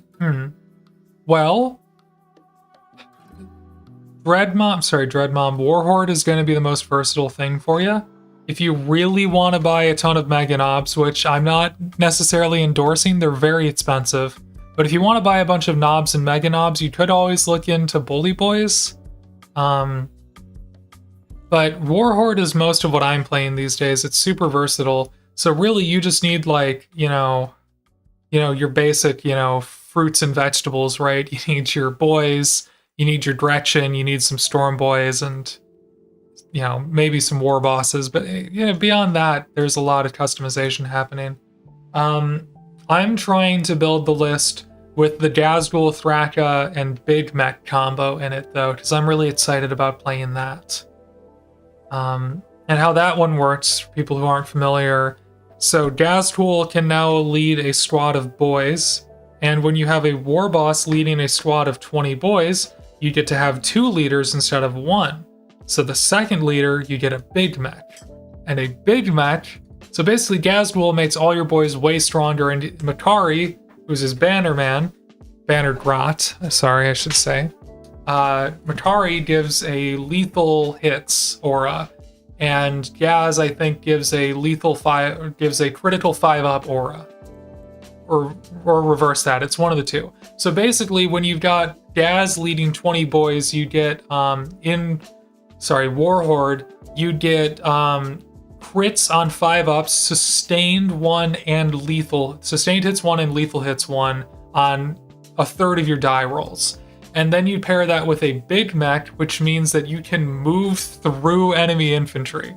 Dread Mob Warhorde is gonna be the most versatile thing for you. If you really want to buy a ton of meganobs, which I'm not necessarily endorsing, they're very expensive. But if you want to buy a bunch of knobs and meganobs, you could always look into Bully Boys. But Warhorde is most of what I'm playing these days. It's super versatile. So really you just need your basic, fruits and vegetables, right? You need your boys, you need your Gretchen, you need some Storm Boys, and maybe some war bosses. But beyond that, there's a lot of customization happening. I'm trying to build the list with the Gazgul, Thraka, and Big Mech combo in it, though, because I'm really excited about playing that. And how that one works, for people who aren't familiar. So Gazgul can now lead a squad of boys, and when you have a war boss leading a squad of 20 boys, you get to have 2 leaders instead of 1. So the second leader, you get a Big Mech. And a Big Mech, so basically Gazgul makes all your boys way stronger, and Makari, who's his Banner Grot, sorry, I should say. Makari gives a lethal hits aura, and Gaz, I think, gives a critical 5-up aura. Or reverse that, it's one of the two. So basically, when you've got Gaz leading 20 boys, you get Warhorde, you'd get crits on 5-ups, sustained 1 and lethal. Sustained hits 1 and lethal hits 1 on a third of your die rolls. And then you pair that with a big mech, which means that you can move through enemy infantry.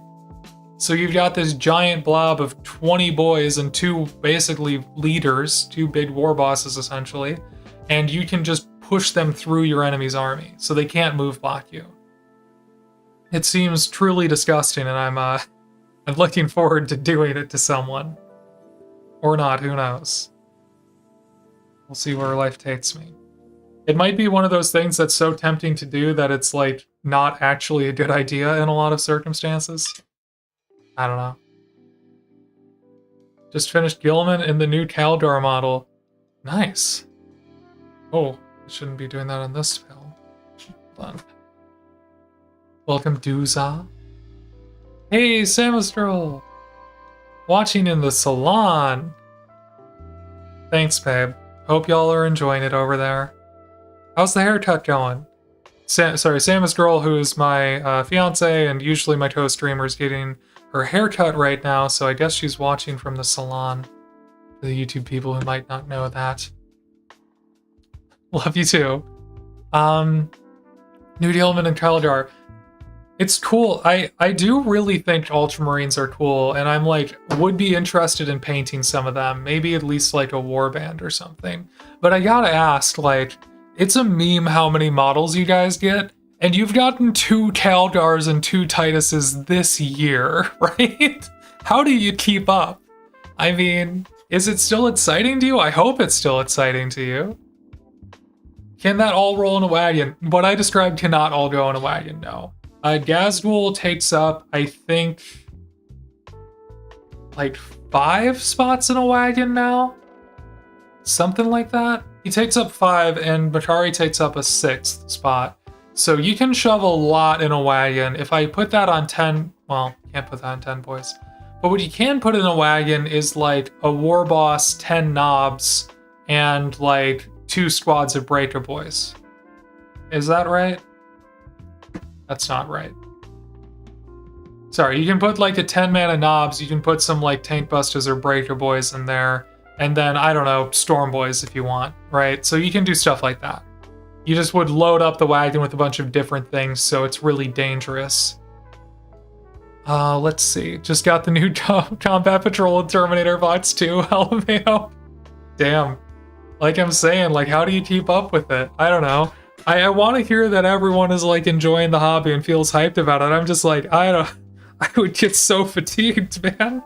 So you've got this giant blob of 20 boys and 2 basically leaders, 2 big war bosses essentially, and you can just push them through your enemy's army, so they can't move block you. It seems truly disgusting, and I'm looking forward to doing it to someone. Or not, who knows. We'll see where life takes me. It might be one of those things that's so tempting to do that it's like not actually a good idea in a lot of circumstances. I don't know. Just finished Gilman in the new Kaldor model. Nice. Oh, I shouldn't be doing that on this film. Hold on. Welcome, Dooza. Hey, Samastral! Watching in the salon. Thanks, babe. Hope y'all are enjoying it over there. How's the haircut going? Samus Girl, who is my fiance and usually my co-streamer, is getting her haircut right now, so I guess she's watching from the salon. For the YouTube people who might not know that. Love you too. New Dealman and Kaldor. It's cool. I do really think Ultramarines are cool, and I'm like, would be interested in painting some of them. Maybe at least like a warband or something. But I gotta ask, like, it's a meme how many models you guys get, and you've gotten 2 Kaldars and 2 Tituses this year, right? How do you keep up? I mean, is it still exciting to you? I hope it's still exciting to you. Can that all roll in a wagon? What I described cannot all go in a wagon, no. Gazduel takes up, I think, like 5 spots in a wagon now? Something like that? He takes up 5, and Bakari takes up a 6th spot. So you can shove a lot in a wagon. If I put that on 10, well, can't put that on 10 boys. But what you can put in a wagon is like a war boss, 10 knobs, and like 2 squads of breaker boys. Is that right? That's not right. Sorry, you can put like a 10 mana knobs, you can put some like tank busters or breaker boys in there, and then, I don't know, storm boys if you want, right? So you can do stuff like that. You just would load up the wagon with a bunch of different things, so it's really dangerous. Let's see. Just got the new Combat Patrol and Terminator bots too. LMAO. Damn. Like I'm saying, like, how do you keep up with it? I don't know. I want to hear that everyone is like enjoying the hobby and feels hyped about it. I'm just like, I would get so fatigued, man.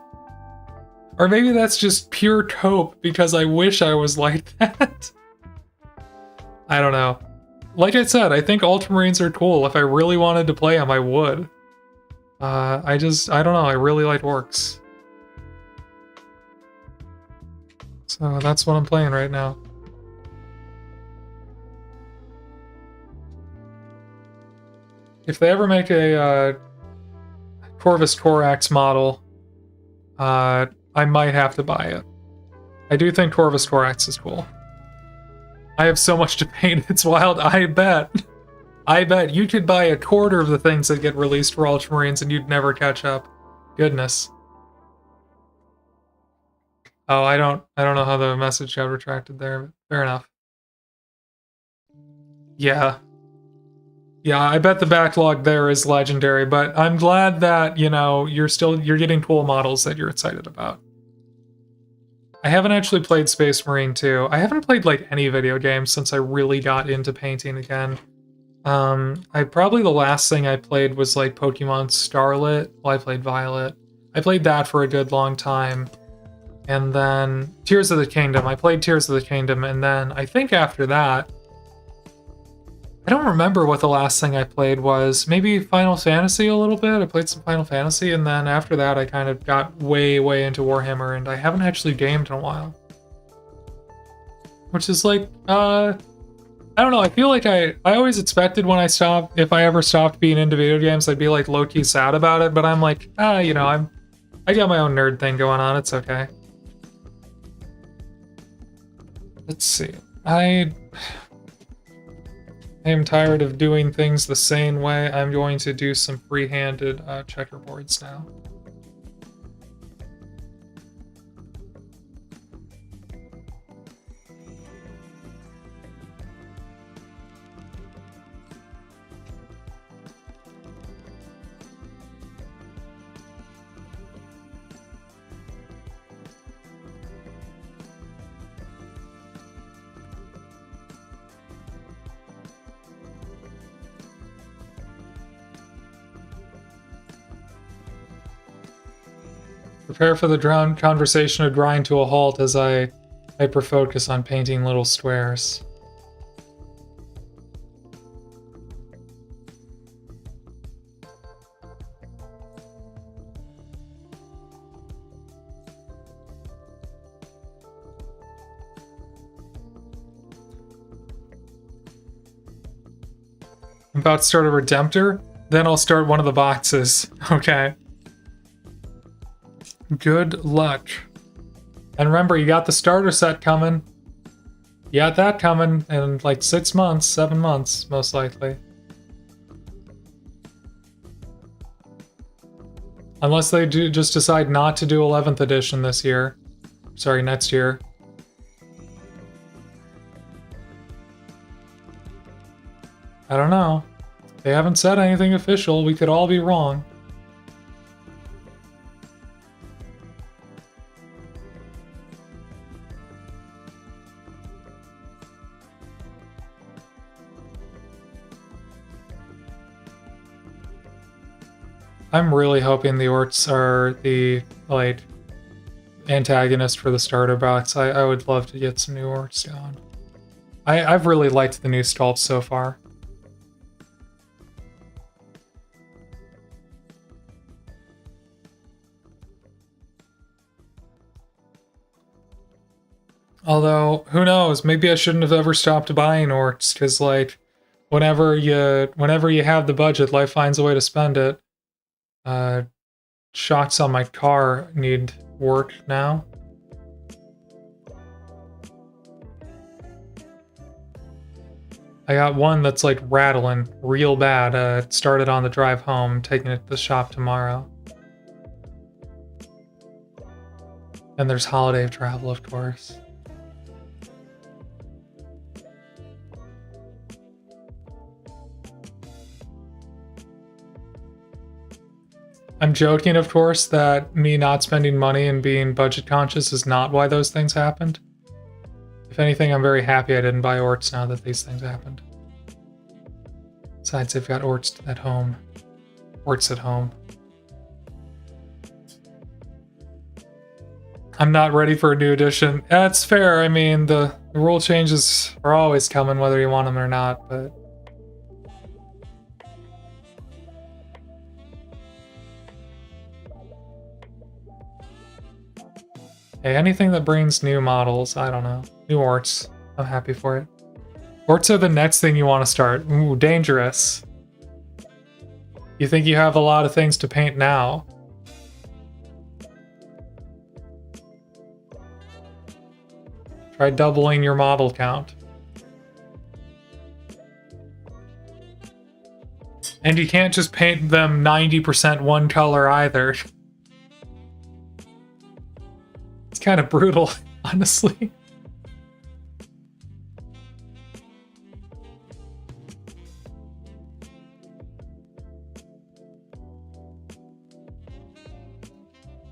Or maybe that's just pure cope because I wish I was like that. I don't know. Like I said, I think Ultramarines are cool. If I really wanted to play them, I would. I don't know. I really like orcs. So that's what I'm playing right now. If they ever make a Corvus Corax model, I might have to buy it. I do think Corvus Corax is cool. I have so much to paint, it's wild. I bet you could buy a quarter of the things that get released for Ultramarines and you'd never catch up. Goodness. Oh, I don't know how the message got retracted there, but fair enough. Yeah. Yeah, I bet the backlog there is legendary, but I'm glad that, you know, you're getting cool models that you're excited about. I haven't actually played Space Marine 2. I haven't played like any video games since I really got into painting again. Probably the last thing I played was like Pokemon Scarlet. Well, I played Violet. I played that for a good long time. And then Tears of the Kingdom. I played Tears of the Kingdom, and then I think after that, I don't remember what the last thing I played was. Maybe Final Fantasy a little bit. I played some Final Fantasy, and then after that I kind of got way into Warhammer, and I haven't actually gamed in a while. Which is like, I don't know, I feel like I always expected when if I ever stopped being into video games, I'd be like low-key sad about it, but I'm like, you know, I got my own nerd thing going on, it's okay. Let's see, I am tired of doing things the same way. I'm going to do some free-handed checkerboards now. Prepare for the conversation to grind to a halt as I hyper-focus on painting little squares. I'm about to start a Redemptor, then I'll start one of the boxes, okay? Good luck. And remember, you got the starter set coming. You got that coming in like 6 months, 7 months, most likely. Unless they do just decide not to do 11th edition this year. Sorry, next year. I don't know. They haven't said anything official. We could all be wrong. I'm really hoping the Orcs are the, like, antagonist for the starter box. I would love to get some new Orcs going. I've really liked the new sculpts so far. Although, who knows? Maybe I shouldn't have ever stopped buying Orcs, because, like, whenever you have the budget, life finds a way to spend it. Shocks on my car need work now. I got one that's like rattling real bad. It started on the drive home, taking it to the shop tomorrow. And there's holiday travel, of course. I'm joking, of course, that me not spending money and being budget conscious is not why those things happened. If anything, I'm very happy I didn't buy Orcs now that these things happened. Besides, they've got Orcs at home. Orcs at home. I'm not ready for a new edition. That's fair. I mean, the rule changes are always coming, whether you want them or not, but... Hey, anything that brings new models, I don't know. New Orcs. I'm happy for it. Orcs are the next thing you want to start. Ooh, dangerous. You think you have a lot of things to paint now. Try doubling your model count. And you can't just paint them 90% one color either. It's kind of brutal, honestly.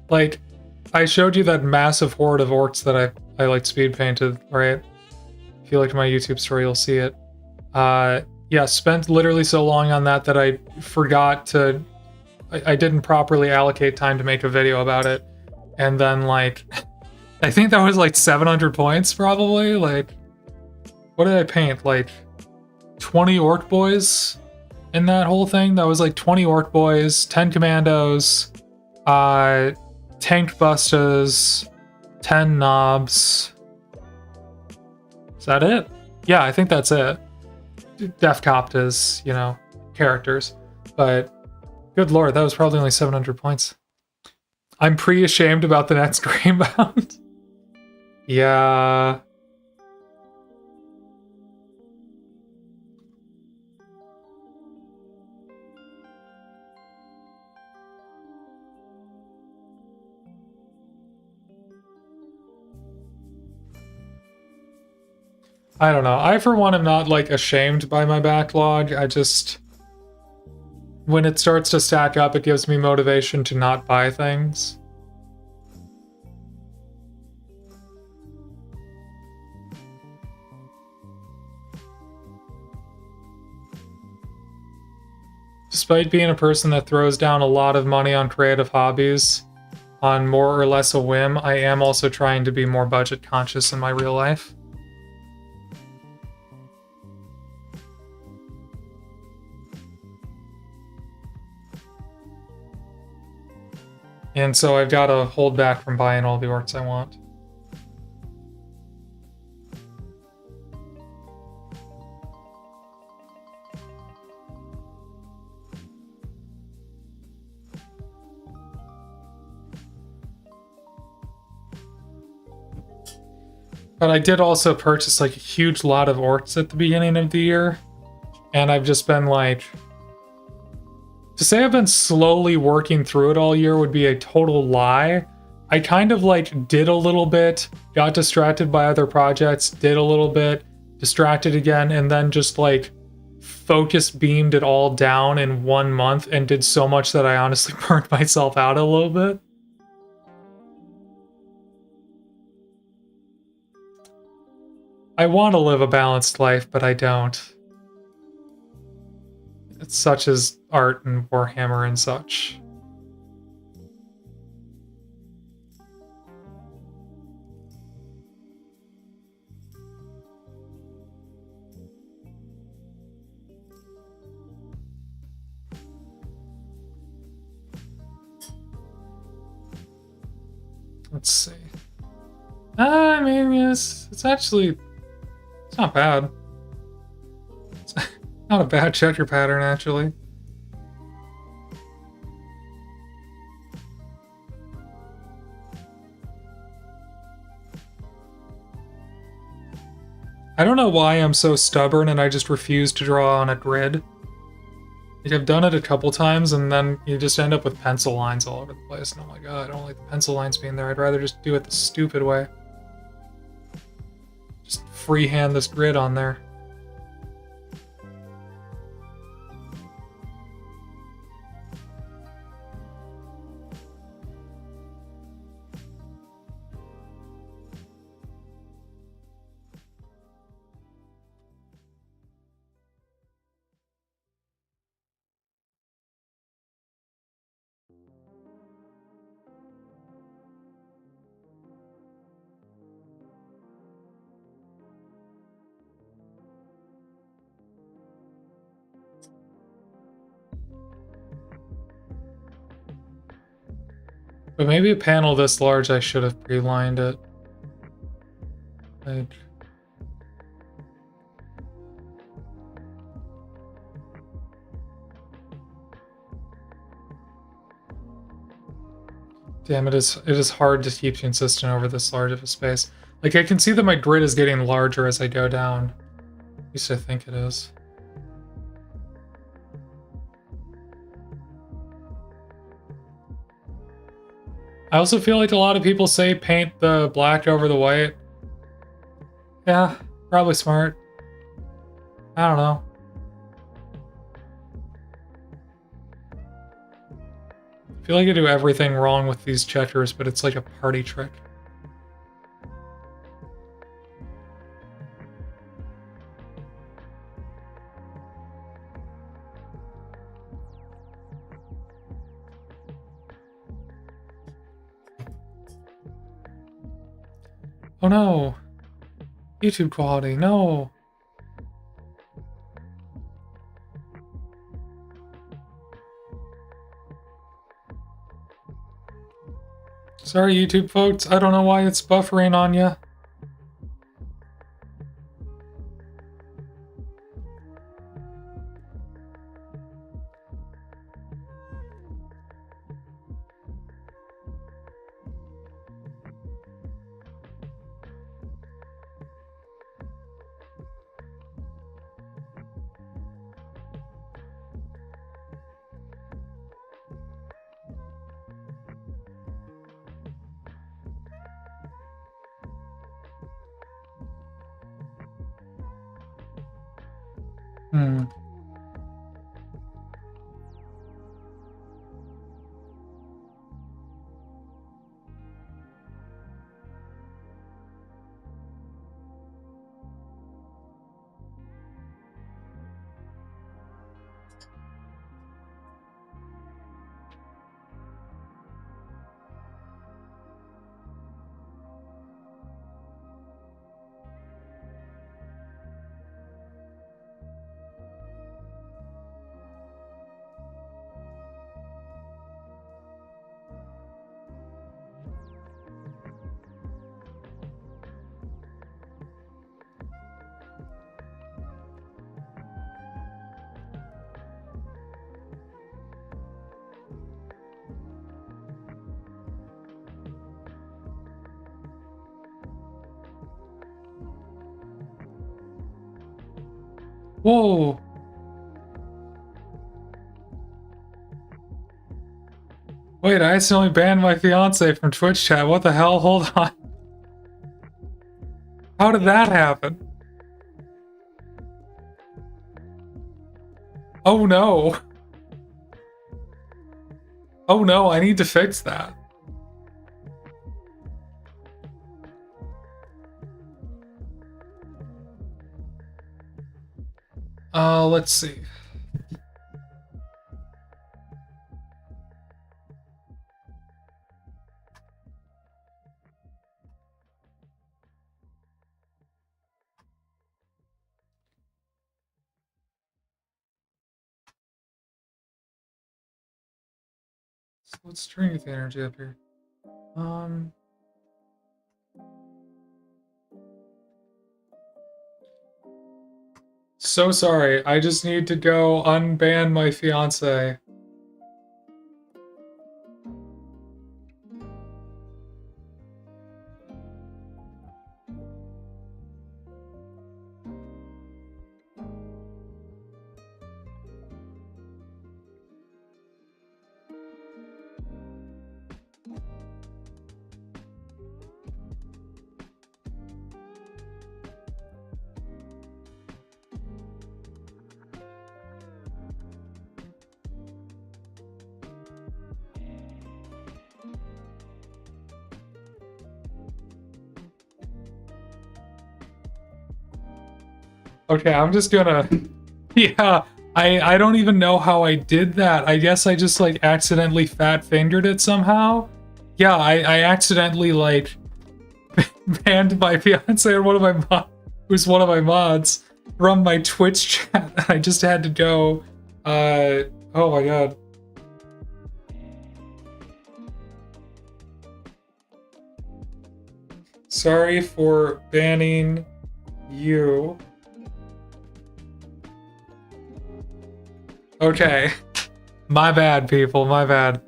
Like, I showed you that massive horde of Orcs that I like speed painted, right? If you look at my YouTube story, you'll see it. Yeah, spent literally so long on that that I forgot to... I didn't properly allocate time to make a video about it. And then, like... I think that was like 700 points, probably. Like, what did I paint? Like, 20 Orc boys in that whole thing? That was like 20 Orc boys, 10 commandos, tanked bustas, 10 knobs. Is that it? Yeah, I think that's it. Def Coptas, you know, characters. But, good lord, that was probably only 700 points. I'm pretty ashamed about the next Grainbound. Yeah. I don't know. I, for one, am not, like, ashamed by my backlog. I just... When it starts to stack up, it gives me motivation to not buy things. Despite being a person that throws down a lot of money on creative hobbies, on more or less a whim, I am also trying to be more budget conscious in my real life. And so I've got to hold back from buying all the orcs I want. But I did also purchase like a huge lot of orcs at the beginning of the year. And I've just been like... To say I've been slowly working through it all year would be a total lie. I kind of like did a little bit, got distracted by other projects, did a little bit, distracted again, and then just like focus beamed it all down in 1 month and did so much that I honestly burned myself out a little bit. I want to live a balanced life, but I don't. It's such as art and Warhammer and such. Let's see. I mean, yes, it's actually... It's not bad. It's not a bad checker pattern, actually. I don't know why I'm so stubborn and I just refuse to draw on a grid. Like, I've done it a couple times and then you just end up with pencil lines all over the place. And I'm like, oh, I don't like the pencil lines being there. I'd rather just do it the stupid way. Just freehand this grid on there. But maybe a panel this large, I should have pre-lined it. Like... Damn, it is hard to keep consistent over this large of a space. Like, I can see that my grid is getting larger as I go down. At least I think it is. I also feel like a lot of people say paint the black over the white. Yeah, probably smart. I don't know. I feel like I do everything wrong with these checkers, but it's like a party trick. Oh no! YouTube quality, no! Sorry, YouTube folks, I don't know why it's buffering on ya. Hmm. Whoa. Wait, I accidentally banned my fiance from Twitch chat. What the hell? Hold on. How did that happen? Oh no. Oh no, I need to fix that. Let's see. So let's strength energy up here. So sorry. I just need to go unban my fiance. Okay, I'm just gonna... Yeah, I don't even know how I did that. I guess I just, like, accidentally fat-fingered it somehow. Yeah, I accidentally, like, banned my fiance or one of my who's one of my mods from my Twitch chat. I just had to go. Oh my god. Sorry for banning you. Okay. My bad, people. My bad.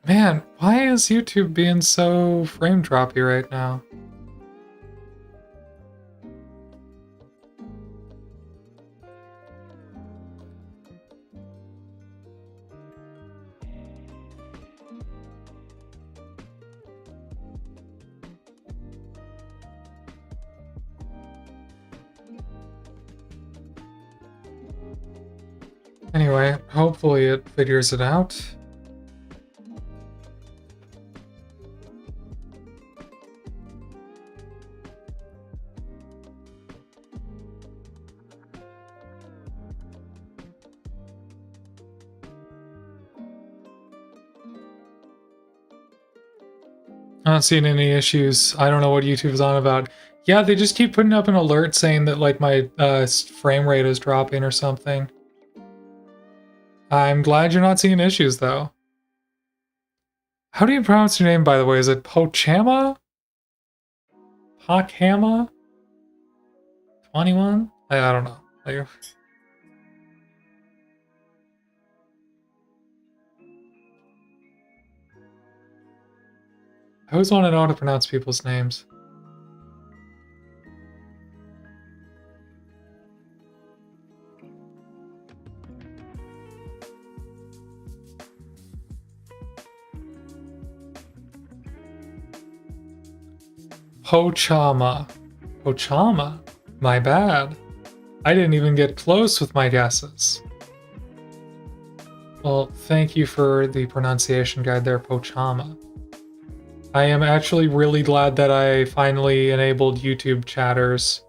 Man, why is YouTube being so frame droppy right now? Anyway, hopefully it figures it out. I'm not seeing any issues. I don't know what YouTube is on about. Yeah, they just keep putting up an alert saying that like my frame rate is dropping or something. I'm glad you're not seeing issues though. How do you pronounce your name, by the way? Is it Pochama? Pochama? 21? I don't know. Like, I always want to know how to pronounce people's names. Pochama. Pochama? My bad. I didn't even get close with my guesses. Well, thank you for the pronunciation guide there, Pochama. I am actually really glad that I finally enabled YouTube chatters.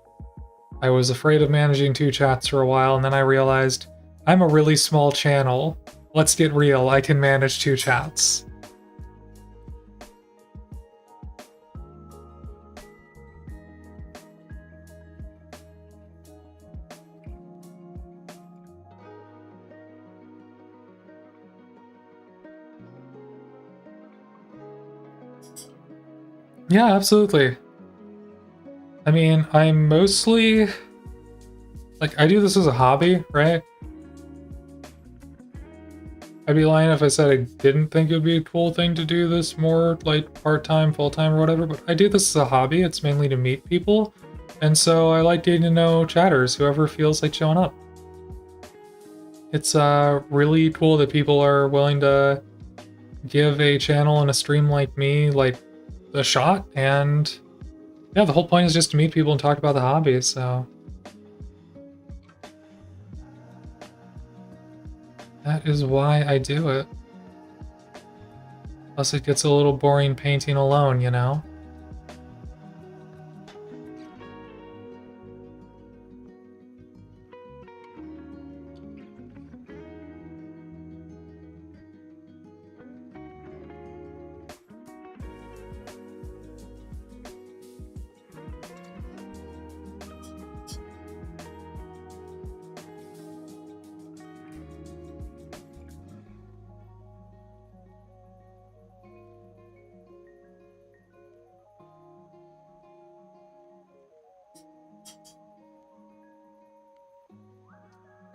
I was afraid of managing 2 chats for a while, and then I realized I'm a really small channel. Let's get real, I can manage 2 chats. Yeah, absolutely. I mean, I'm mostly... like, I do this as a hobby, right? I'd be lying if I said I didn't think it would be a cool thing to do this more, like, part-time, full-time, or whatever, but I do this as a hobby. It's mainly to meet people, and so I like getting to know chatters, whoever feels like showing up. It's really cool that people are willing to give a channel and a stream like me, like, a shot, and yeah, the whole point is just to meet people and talk about the hobby, so that is why I do it. Plus it gets a little boring painting alone, you know?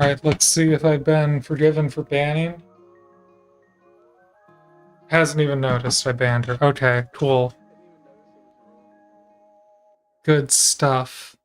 Alright, let's see if I've been forgiven for banning. Hasn't even noticed I banned her. Okay, cool. Good stuff.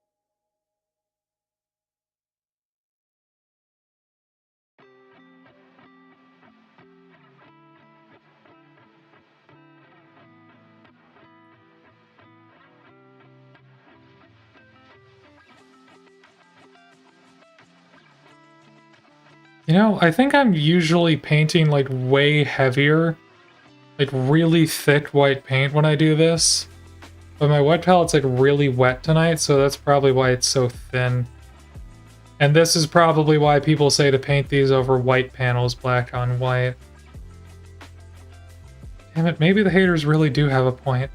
You know, I think I'm usually painting like way heavier, like really thick white paint when I do this. But my wet palette's like really wet tonight, so that's probably why it's so thin. And this is probably why people say to paint these over white panels, black on white. Damn it, maybe the haters really do have a point.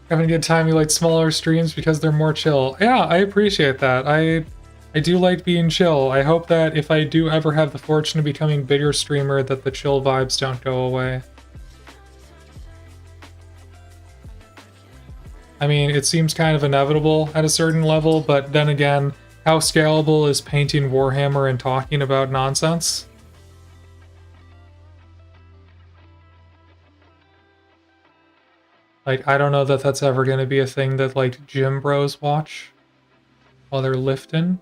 Having a good time, you like smaller streams because they're more chill. Yeah, I appreciate that. I do like being chill. I hope that if I do ever have the fortune of becoming bigger streamer, that the chill vibes don't go away. I mean, it seems kind of inevitable at a certain level, but then again, how scalable is painting Warhammer and talking about nonsense? Like, I don't know that that's ever going to be a thing that, like, gym bros watch while they're lifting.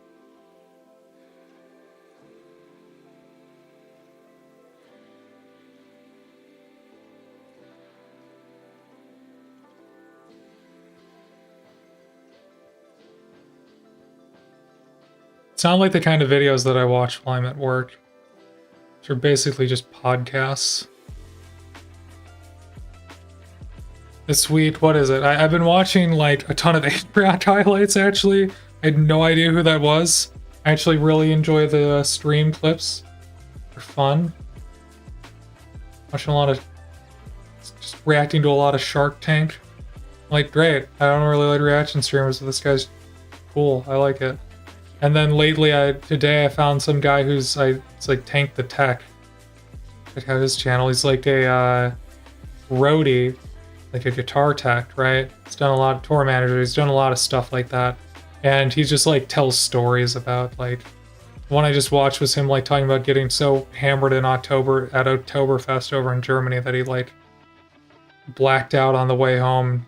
It's not like the kind of videos that I watch while I'm at work, which are basically just podcasts. It's sweet. What is it? I've been watching like a ton of React highlights actually. I had no idea who that was. I actually really enjoy the stream clips. They're fun. Watching a lot of, just reacting to a lot of Shark Tank. Like, great. I don't really like reaction streamers, but this guy's cool. I like it. And then lately, today I found some guy who's it's like Tank the Tech. Check out his channel. He's like a roadie. Like a guitar tech, right? He's done a lot of tour manager. He's done a lot of stuff like that. And he just like tells stories about like, the one I just watched was him like talking about getting so hammered in October at Oktoberfest over in Germany that he like blacked out on the way home.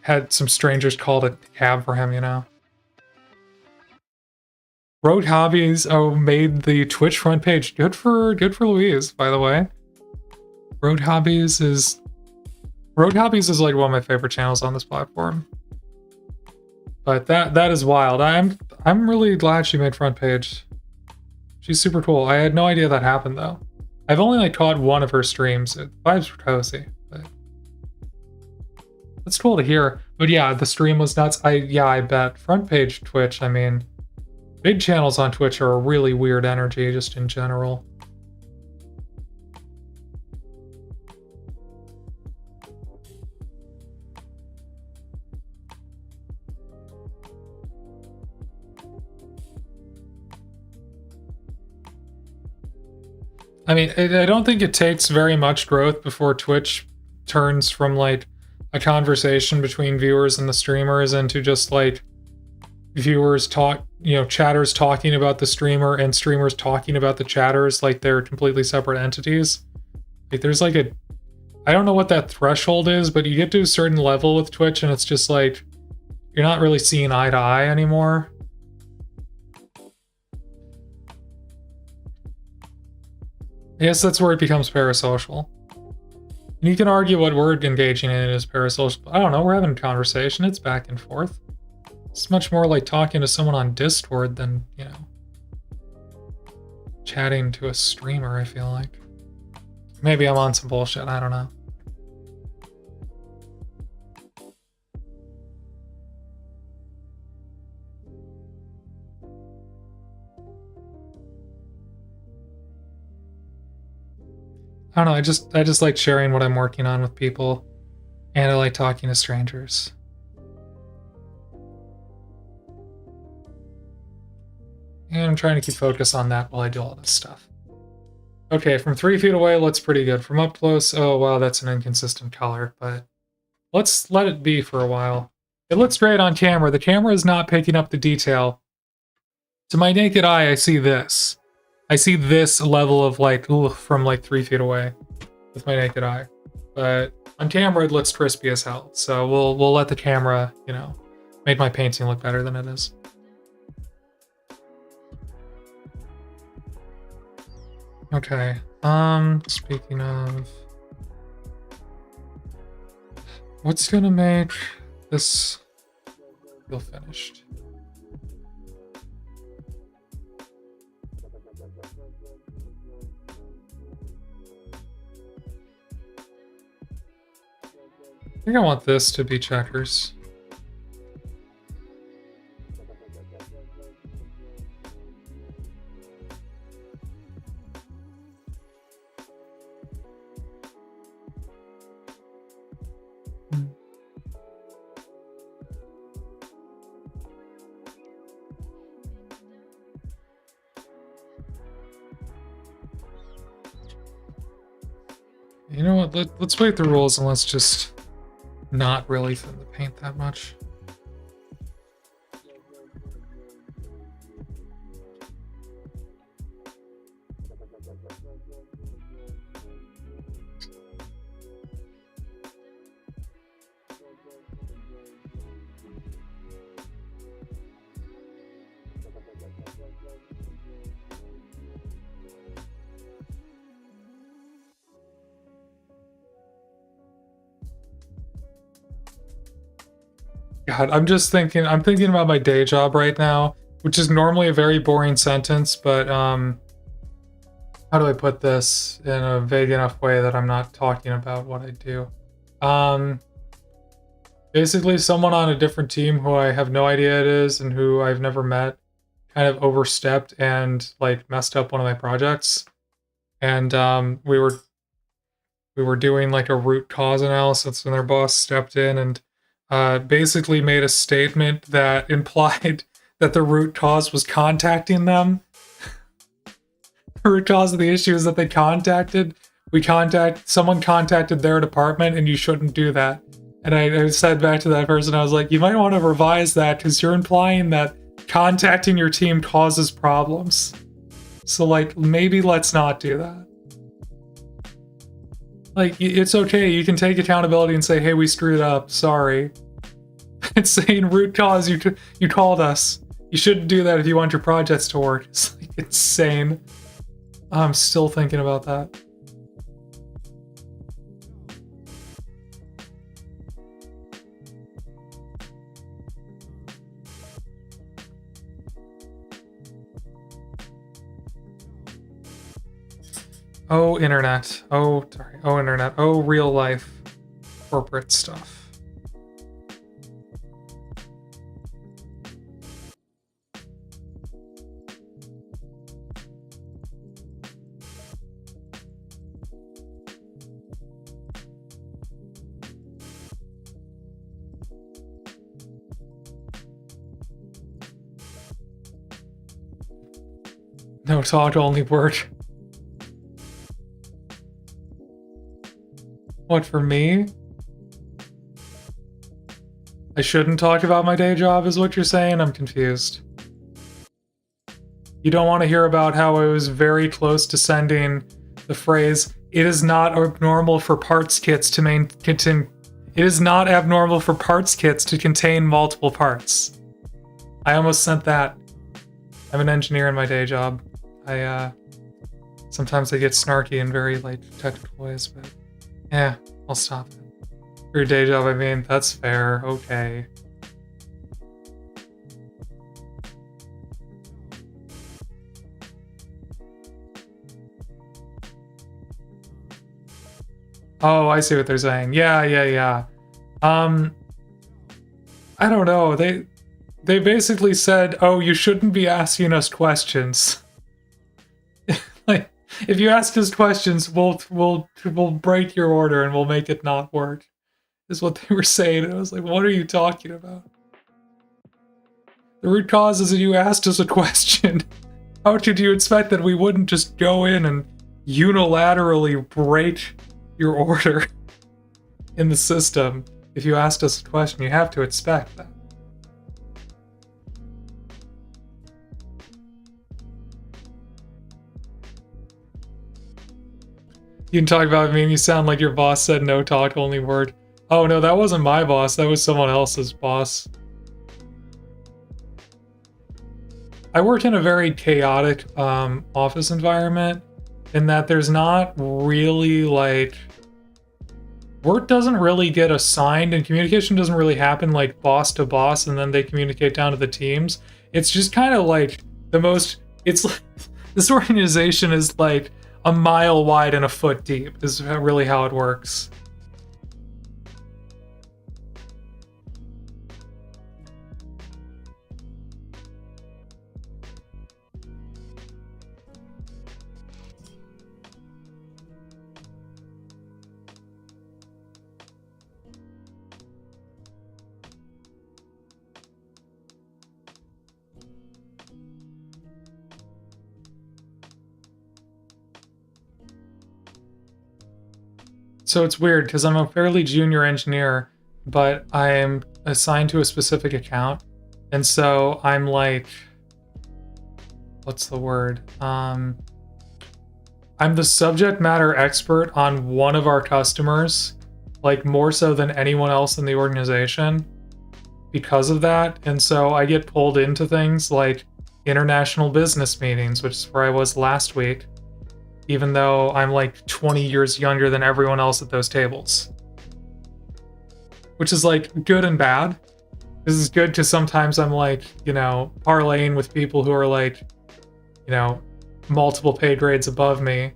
Had some strangers call a cab for him, you know? Road Hobbies made the Twitch front page. Good for Louise, by the way. Road Hobbies is Road Copies is like one of my favorite channels on this platform. But that is wild. I'm really glad she made front page. She's super cool. I had no idea that happened though. I've only like caught one of her streams. Vibes were cozy, but that's cool to hear. But yeah, the stream was nuts. I bet. Front page Twitch, I mean, big channels on Twitch are a really weird energy just in general. I mean, I don't think it takes very much growth before Twitch turns from like a conversation between viewers and the streamers into just like viewers chatters talking about the streamer and streamers talking about the chatters like they're completely separate entities. Like there's like I don't know what that threshold is, but you get to a certain level with Twitch and it's just like you're not really seeing eye to eye anymore. I guess that's where it becomes parasocial. And you can argue what we're engaging in is parasocial. I don't know, we're having a conversation, it's back and forth. It's much more like talking to someone on Discord than, you know, chatting to a streamer, I feel like. Maybe I'm on some bullshit, I don't know. I don't know, I just like sharing what I'm working on with people, and I like talking to strangers. And I'm trying to keep focus on that while I do all this stuff. Okay, from 3 feet away looks pretty good. From up close, oh wow, that's an inconsistent color, but let's let it be for a while. It looks great on camera. The camera is not picking up the detail. To my naked eye, I see this. I see this level of like, from like 3 feet away with my naked eye. But on camera, it looks crispy as hell. So we'll let the camera, you know, make my painting look better than it is. Okay, speaking of, what's gonna make this feel finished? I think I want this to be checkers. You know what, let's wait the rules and let's just not really thin the paint that much. God, I'm thinking about my day job right now, which is normally a very boring sentence, but how do I put this in a vague enough way that I'm not talking about what I do? Basically someone on a different team who I have no idea it is and who I've never met kind of overstepped and like messed up one of my projects. And we were doing like a root cause analysis when their boss stepped in and basically made a statement that implied that the root cause was contacting them. The root cause of the issue is that they someone contacted their department and you shouldn't do that. And I said back to that person, I was like, you might want to revise that because you're implying that contacting your team causes problems. So like, maybe let's not do that. Like, it's okay, you can take accountability and say, hey, we screwed up, sorry. It's saying root cause, you called us. You shouldn't do that if you want your projects to work. It's like insane. I'm still thinking about that. Oh, internet. Oh, sorry. Oh, internet. Oh, real life corporate stuff. No talk, only word. What, for me? I shouldn't talk about my day job is what you're saying? I'm confused. You don't want to hear about how I was very close to sending the phrase, it is not abnormal for parts kits to contain... It is not abnormal for parts kits to contain multiple parts. I almost sent that. I'm an engineer in my day job. Sometimes I get snarky in very, like, technical ways, but yeah, I'll stop it. For your day job, I mean, that's fair, okay. Oh, I see what they're saying. Yeah. I don't know. They basically said, "Oh, you shouldn't be asking us questions." Like, if you ask us questions, we'll break your order and we'll make it not work. Is what they were saying. And I was like, "What are you talking about?" The root cause is that you asked us a question. How could you expect that we wouldn't just go in and unilaterally break your order in the system? If you asked us a question, you have to expect that. You can talk about me and you sound like your boss said no talk, only word. Oh no, that wasn't my boss, that was someone else's boss. I work in a very chaotic office environment in that there's not really, like, work doesn't really get assigned and communication doesn't really happen like boss to boss and then they communicate down to the teams. It's just kind of like it's like, this organization is like a mile wide and a foot deep is really how it works. So it's weird because I'm a fairly junior engineer, but I'm assigned to a specific account. And so I'm like, what's the word? I'm the subject matter expert on one of our customers, like more so than anyone else in the organization because of that. And so I get pulled into things like international business meetings, which is where I was last week, even though I'm like 20 years younger than everyone else at those tables. Which is like good and bad. This is good because sometimes I'm like, you know, parlaying with people who are like, you know, multiple pay grades above me,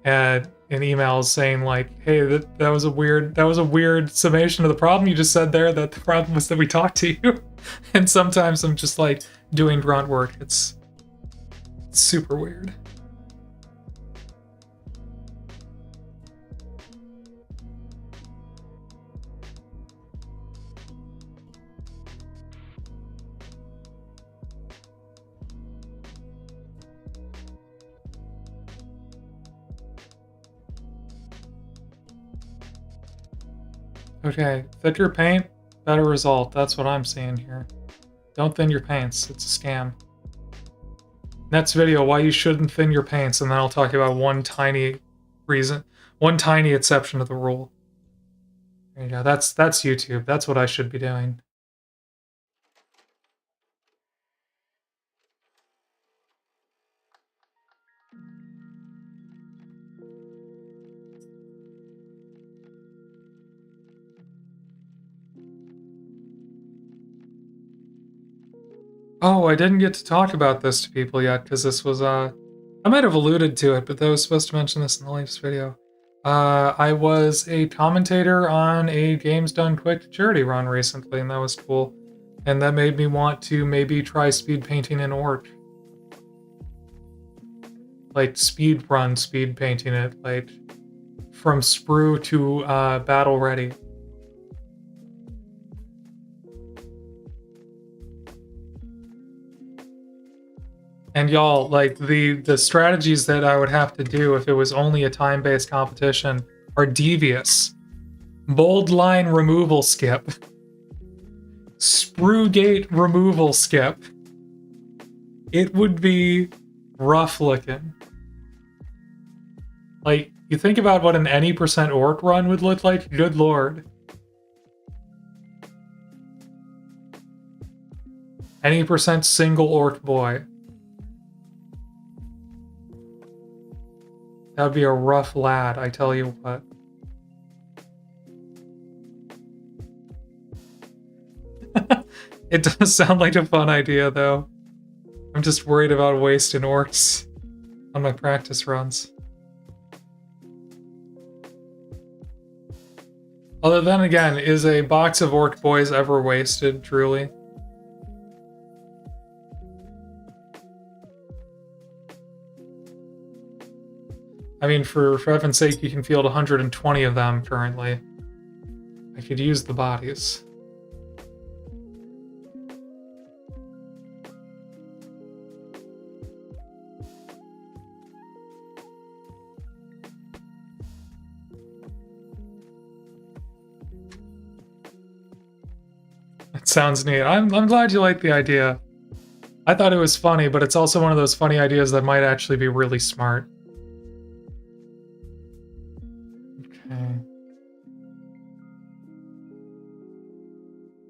and in emails saying like, hey, that was a weird summation of the problem you just said there, that the problem was that we talked to you. And sometimes I'm just like doing grunt work. It's super weird. Okay, thicker paint, better result. That's what I'm seeing here. Don't thin your paints. It's a scam. Next video, why you shouldn't thin your paints, and then I'll talk about one tiny reason, one tiny exception to the rule. There you go. That's YouTube. That's what I should be doing. Oh, I didn't get to talk about this to people yet because this was I might have alluded to it, but I was supposed to mention this in the latest video. I was a commentator on a Games Done Quick charity run recently, and that was cool. And that made me want to maybe try speed painting in Orc. Like speed painting it, like from sprue to battle ready. And y'all, like the strategies that I would have to do if it was only a time-based competition are devious. Bold line removal skip. Sprue gate removal skip. It would be rough looking. Like, you think about what an any percent orc run would look like? Good lord. Any percent single orc boy. That would be a rough lad, I tell you what. It does sound like a fun idea, though. I'm just worried about wasting orcs on my practice runs. Although then again, is a box of orc boys ever wasted, truly? I mean, for heaven's sake, you can field 120 of them currently. I could use the bodies. It sounds neat. I'm glad you like the idea. I thought it was funny, but it's also one of those funny ideas that might actually be really smart. Okay.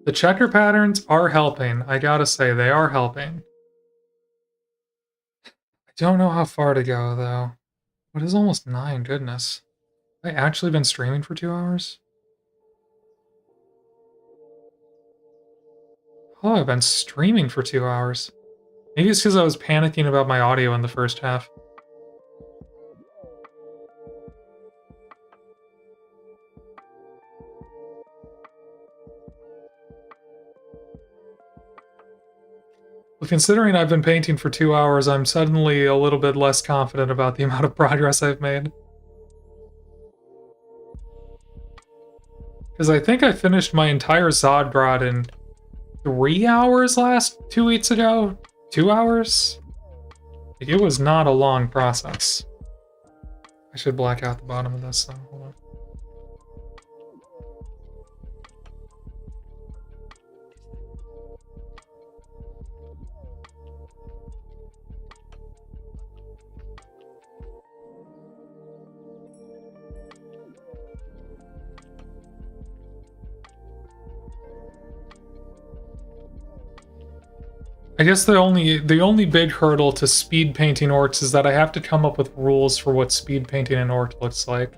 The checker patterns are helping. I gotta say, they are helping. I don't know how far to go, though. It is almost 9, goodness. Have I actually been streaming for 2 hours? Oh, I've been streaming for 2 hours. Maybe it's because I was panicking about my audio in the first half. Well, considering I've been painting for 2 hours, I'm suddenly a little bit less confident about the amount of progress I've made. Because I think I finished my entire Zodgrod in 3 hours 2 weeks ago? 2 hours? Like, it was not a long process. I should black out the bottom of this though. Hold on. I guess the only big hurdle to speed painting orcs is that I have to come up with rules for what speed painting an orc looks like.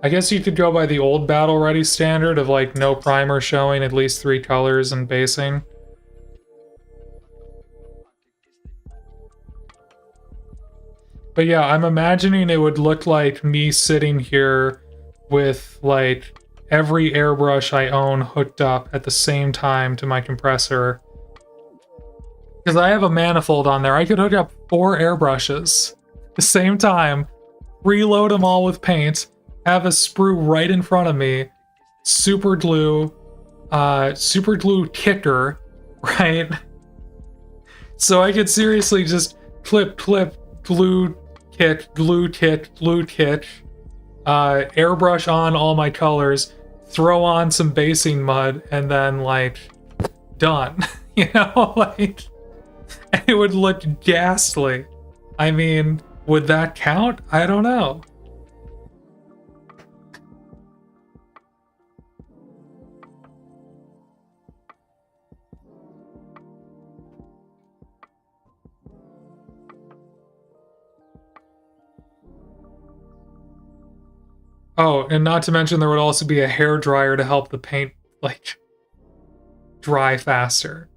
I guess you could go by the old battle ready standard of like no primer showing, at least 3 colors and basing. But yeah, I'm imagining it would look like me sitting here with like every airbrush I own hooked up at the same time to my compressor. Because I have a manifold on there. I could hook up 4 airbrushes at the same time, reload them all with paint, have a sprue right in front of me, super glue kicker, right? So I could seriously just clip, glue, kick, airbrush on all my colors, throw on some basing mud, and then like done. You know, like it would look ghastly. I mean, would that count? I don't know. Oh, and not to mention there would also be a hair dryer to help the paint, like, dry faster.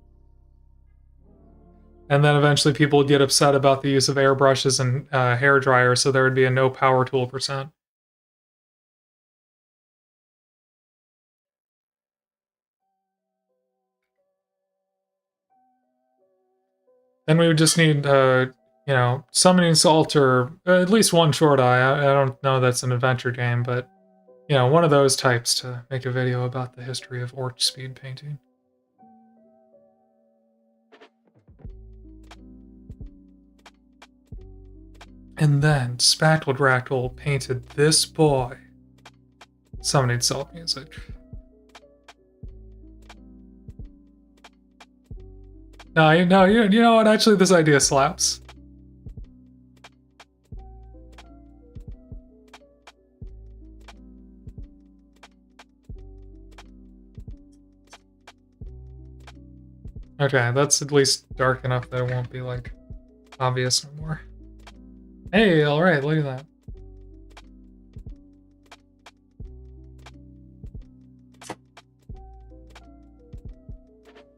And then eventually people would get upset about the use of airbrushes and hair dryers, so there would be a no power tool %. Then we would just need, you know, summoning salt or at least one short eye. I don't know that's an adventure game, but, you know, one of those types to make a video about the history of orc speed painting. And then Spackledrackle painted this boy. Summoning salt music. No, you know what? Actually, this idea slaps. Okay, that's at least dark enough that it won't be, like, obvious anymore. Hey, alright, look at that.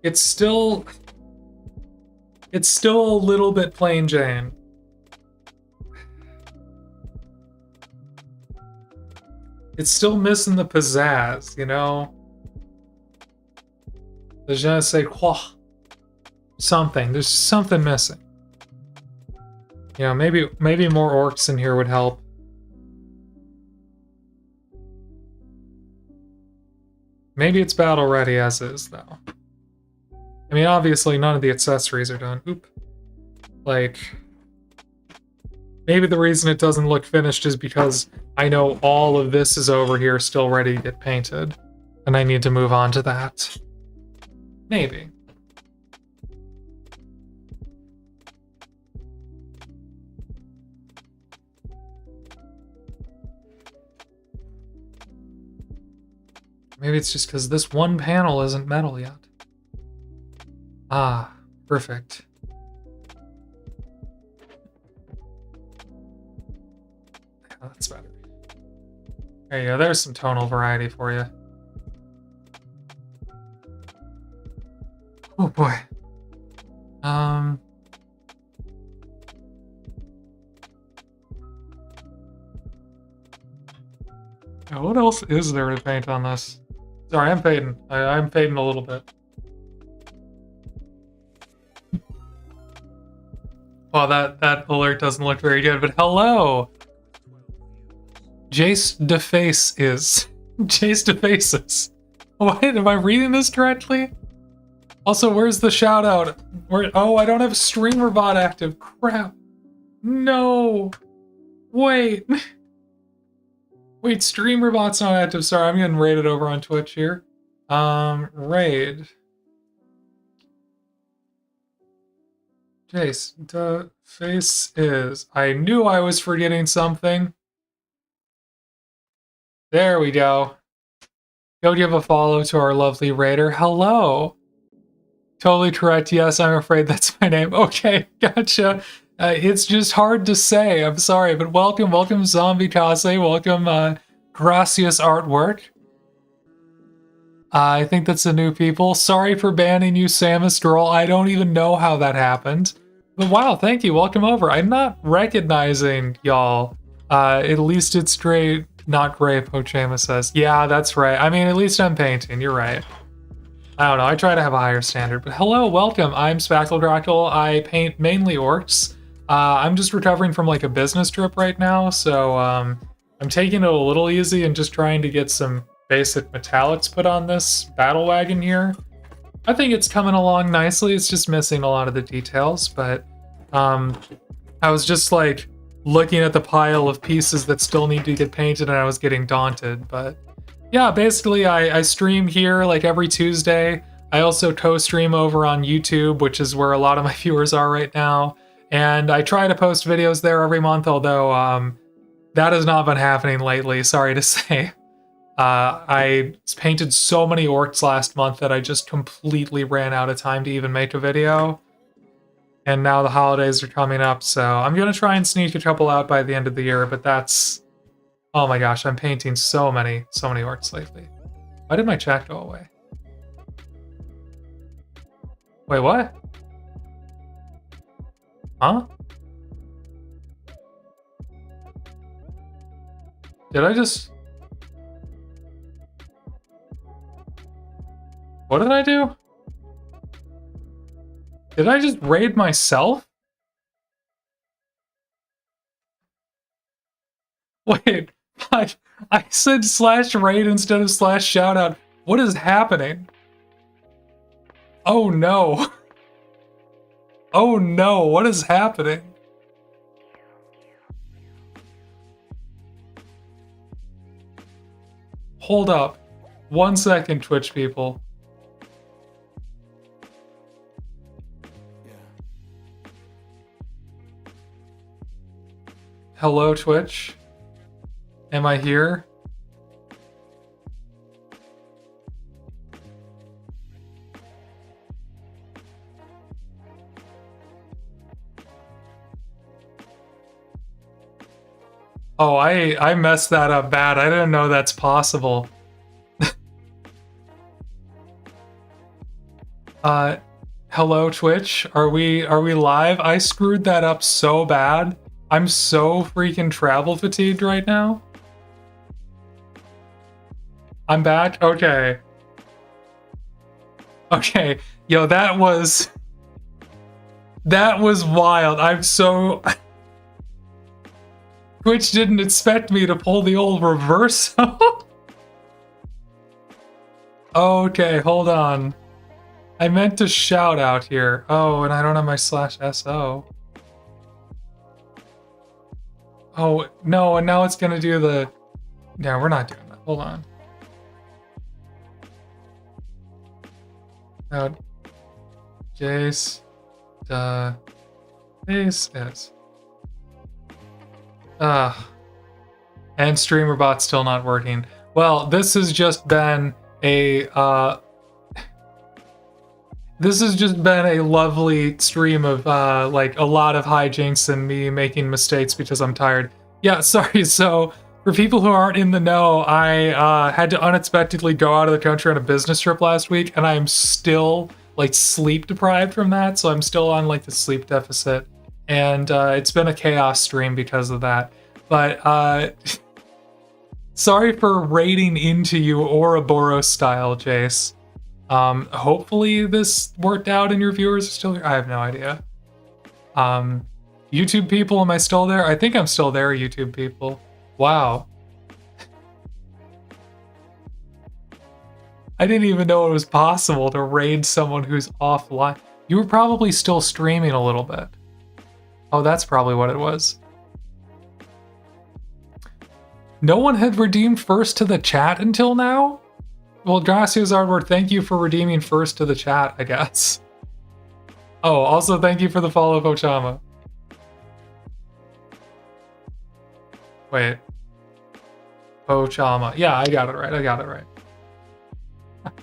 It's still a little bit plain Jane. It's still missing the pizzazz, you know? The je ne sais quoi. Something. There's something missing. You know, maybe more orcs in here would help. Maybe it's battle ready as is, though. I mean, obviously, none of the accessories are done. Oop. Like, maybe the reason it doesn't look finished is because I know all of this is over here still ready to get painted, and I need to move on to that. Maybe. Maybe it's just because this one panel isn't metal yet. Ah, perfect. Yeah, that's better. There you go, there's some tonal variety for you. Oh boy. Yeah, what else is there to paint on this? Sorry, I'm fading. I'm fading a little bit. Well, that alert doesn't look very good, but hello! Jace DeFace is. Jace DeFaces. What? Am I reading this correctly? Also, where's the shout out? Oh, I don't have StreamerBot active. Crap. No. Wait. Wait, StreamerBot's not active. Sorry, I'm getting raided over on Twitch here. Raid. Jace, the face is. I knew I was forgetting something. There we go. Go give a follow to our lovely raider. Hello. Totally correct. Yes, I'm afraid that's my name. Okay, gotcha. It's just hard to say. I'm sorry, but welcome, Zombie Kase. Welcome, Gracias Artwork. I think that's the new people. Sorry for banning you, Samus Girl. I don't even know how that happened. But wow, thank you. Welcome over. I'm not recognizing y'all. At least it's straight, not gray, Pochama says. Yeah, that's right. I mean, at least I'm painting. You're right. I don't know. I try to have a higher standard. But hello, welcome. I'm Spackledrackle. I paint mainly orcs. I'm just recovering from like a business trip right now, so I'm taking it a little easy and just trying to get some basic metallics put on this Battlewagon here. I think it's coming along nicely. It's just missing a lot of the details, but I was just like looking at the pile of pieces that still need to get painted and I was getting daunted. But yeah, basically I stream here like every Tuesday. I also co-stream over on YouTube, which is where a lot of my viewers are right now. And I try to post videos there every month, although that has not been happening lately, sorry to say. I painted so many orcs last month that I just completely ran out of time to even make a video. And now the holidays are coming up, so I'm going to try and sneak a couple out by the end of the year, but that's... Oh my gosh, I'm painting so many orcs lately. Why did my chat go away? Wait, what? Huh? Did I just... What did I do? Did I just raid myself? Wait, I said /raid instead of /shoutout. What is happening? Oh no. Oh no, what is happening? Hold up. 1 second, Twitch people. Hello, Twitch. Am I here? Oh, I messed that up bad. I didn't know that's possible. Hello Twitch. Are we live? I screwed that up so bad. I'm so freaking travel fatigued right now. I'm back? Okay. Okay. Yo, that was wild. I'm so... Twitch didn't expect me to pull the old reverse. Okay, hold on. I meant to shout out here. Oh, and I don't have my /so. Oh, no, and now it's gonna do the... Yeah, we're not doing that. Hold on. Jace. This is... and streamer bot still not working. Well, this has just been a this has just been a lovely stream of like a lot of hijinks and me making mistakes because I'm tired. Yeah, sorry. So for people who aren't in the know, I had to unexpectedly go out of the country on a business trip last week, and I am still like sleep deprived from that. So I'm still on like the sleep deficit. And it's been a chaos stream because of that. But sorry for raiding into you Ouroboros style, Jace. Hopefully this worked out and your viewers are still here. I have no idea. YouTube people, am I still there? I think I'm still there, YouTube people. Wow. I didn't even know it was possible to raid someone who's offline. You were probably still streaming a little bit. Oh, that's probably what it was. No one had redeemed first to the chat until now? Well, Gracias Artwork, thank you for redeeming first to the chat, I guess. Oh, also thank you for the follow, Pochama. Wait. Pochama. Yeah, I got it right.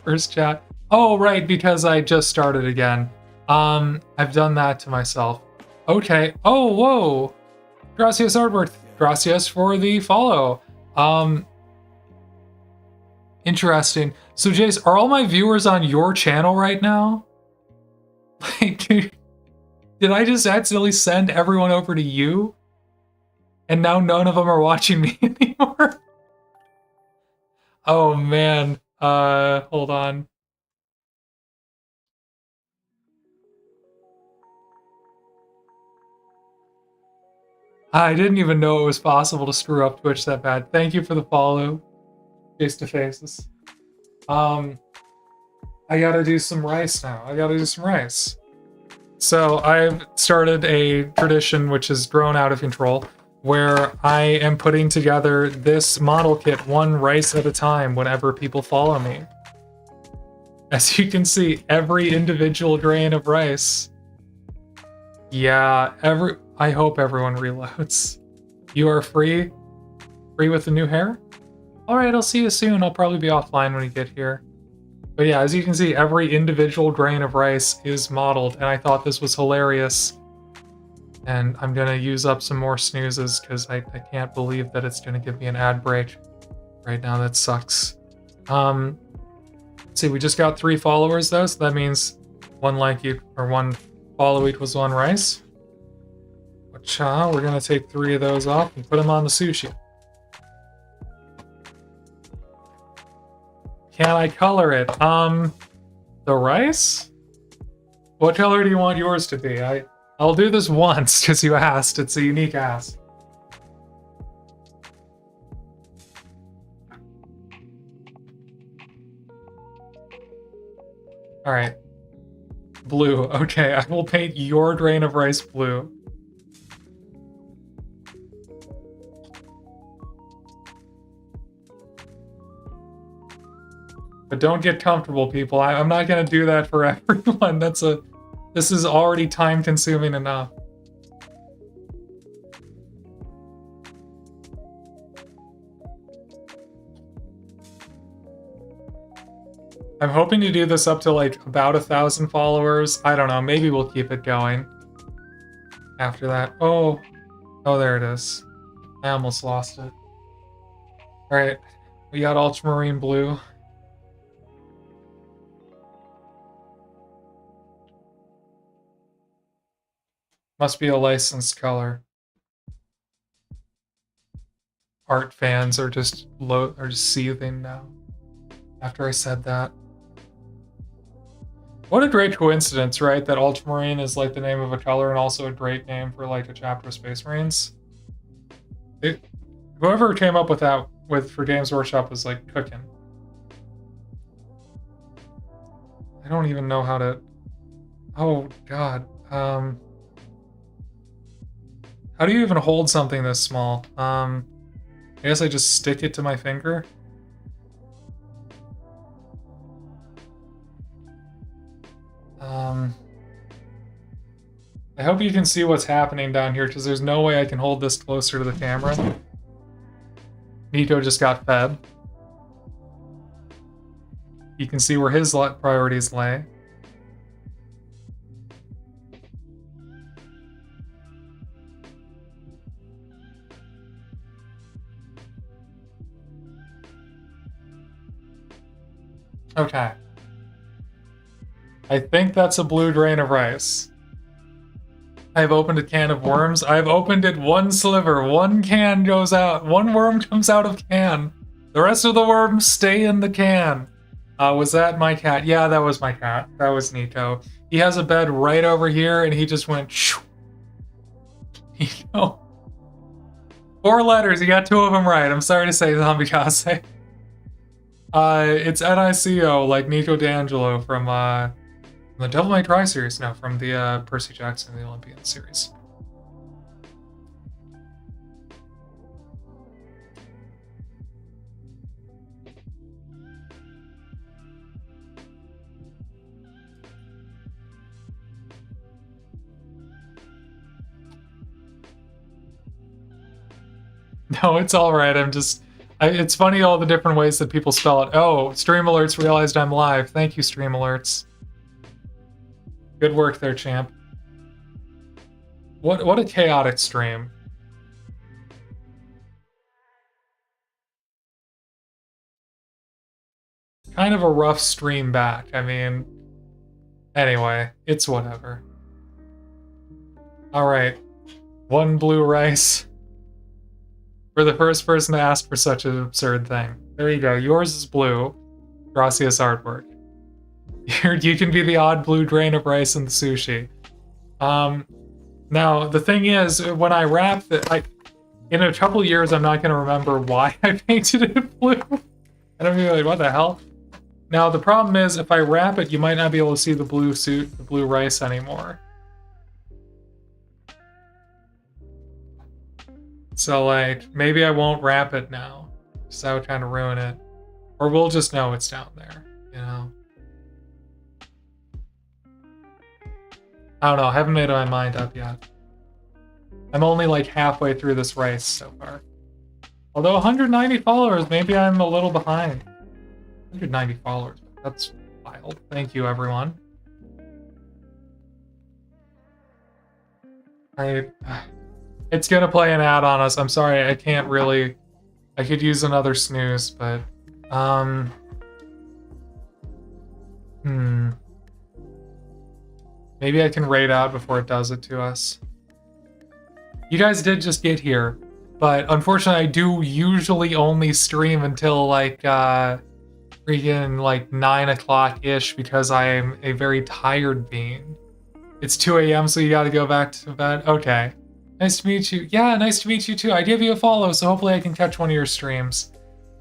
First chat. Oh, right, because I just started again. I've done that to myself. Okay. Oh, whoa. Gracias Artwork. Gracias for the follow. Interesting. So, Jace, are all my viewers on your channel right now? Like, did I just accidentally send everyone over to you? And now none of them are watching me anymore? Oh, man. Hold on. I didn't even know it was possible to screw up Twitch that bad. Thank you for the follow. Face to faces. I gotta do some rice now. So I've started a tradition which has grown out of control, where I am putting together this model kit one rice at a time whenever people follow me. As you can see, every individual grain of rice. Yeah, I hope everyone reloads. You are free? Free with the new hair? Alright, I'll see you soon. I'll probably be offline when you get here. But yeah, as you can see, every individual grain of rice is modeled, and I thought this was hilarious. And I'm gonna use up some more snoozes, because I can't believe that it's gonna give me an ad break right now. That sucks. Let's see, we just got 3 followers though, so that means 1 like you, or 1 follow equals 1 rice. Cha, we're gonna take 3 of those off and put them on the sushi. Can I color it? The rice? What color do you want yours to be? I'll do this once because you asked. It's a unique ask. All right. Blue. Okay, I will paint your drain of rice blue. But don't get comfortable, people. I'm not gonna do that for everyone. This is already time consuming enough. I'm hoping to do this up to like about 1,000 followers. I don't know, maybe we'll keep it going after that. Oh, there it is. I almost lost it. All right, we got ultramarine blue. Must be a licensed color. Art fans are just seething now after I said that. What a great coincidence, right? That ultramarine is like the name of a color and also a great name for like a chapter of Space Marines. Whoever came up with that for Games Workshop was like cooking. I don't even know how to. Oh God. How do you even hold something this small? I guess I just stick it to my finger. I hope you can see what's happening down here, because there's no way I can hold this closer to the camera. Nico just got fed. You can see where his priorities lay. Okay. I think that's a blue drain of rice. I've opened a can of worms. I've opened it one sliver. One can goes out. One worm comes out of can. The rest of the worms stay in the can. Was that my cat? Yeah, that was my cat. That was Nico. He has a bed right over here, and he just went shoo. Nico. 4 letters. You got 2 of them right. I'm sorry to say, Zombie Kase. It's NICO, like Nico D'Angelo from the Devil May Cry series. No, from the Percy Jackson the Olympian series. No, it's all right. It's funny all the different ways that people spell it. Oh, Stream Alerts realized I'm live. Thank you, Stream Alerts. Good work there, champ. What a chaotic stream. Kind of a rough stream back. I mean, anyway, it's whatever. All right, 1 blue rice. For the first person to ask for such an absurd thing. There you go. Yours is blue. Gracias artwork. You can be the odd blue drain of rice in the sushi. Now, the thing is, when I wrap it, in a couple years, I'm not going to remember why I painted it blue. And I'm going to be like, what the hell? Now, the problem is, if I wrap it, you might not be able to see the blue rice anymore. So, like, maybe I won't wrap it now, because that would kind of ruin it. Or we'll just know it's down there, you know? I don't know, I haven't made my mind up yet. I'm only like halfway through this race so far. Although 190 followers, maybe I'm a little behind. 190 followers, that's wild. Thank you, everyone. It's gonna play an ad on us. I'm sorry, I can't really. I could use another snooze, but maybe I can raid out before it does it to us. You guys did just get here, but unfortunately I do usually only stream until like freaking like 9 o'clock-ish because I am a very tired being. It's 2 a.m. so you gotta go back to bed. Okay. Nice to meet you. Yeah, nice to meet you too. I gave you a follow, so hopefully I can catch one of your streams.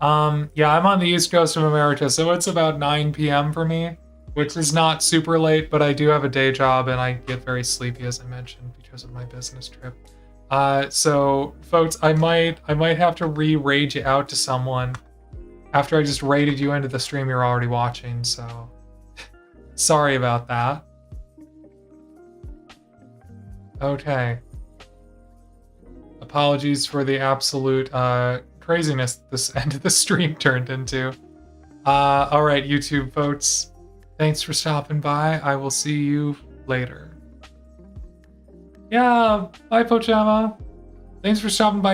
Yeah, I'm on the East Coast of America, so it's about 9 p.m. for me, which is not super late, but I do have a day job and I get very sleepy, as I mentioned, because of my business trip. So folks, I might have to re-raid you out to someone after I just raided you into the stream you're already watching, so sorry about that. Okay. Apologies for the absolute craziness this end of the stream turned into. Alright, YouTube folks. Thanks for stopping by. I will see you later. Yeah, bye Pochama. Thanks for stopping by.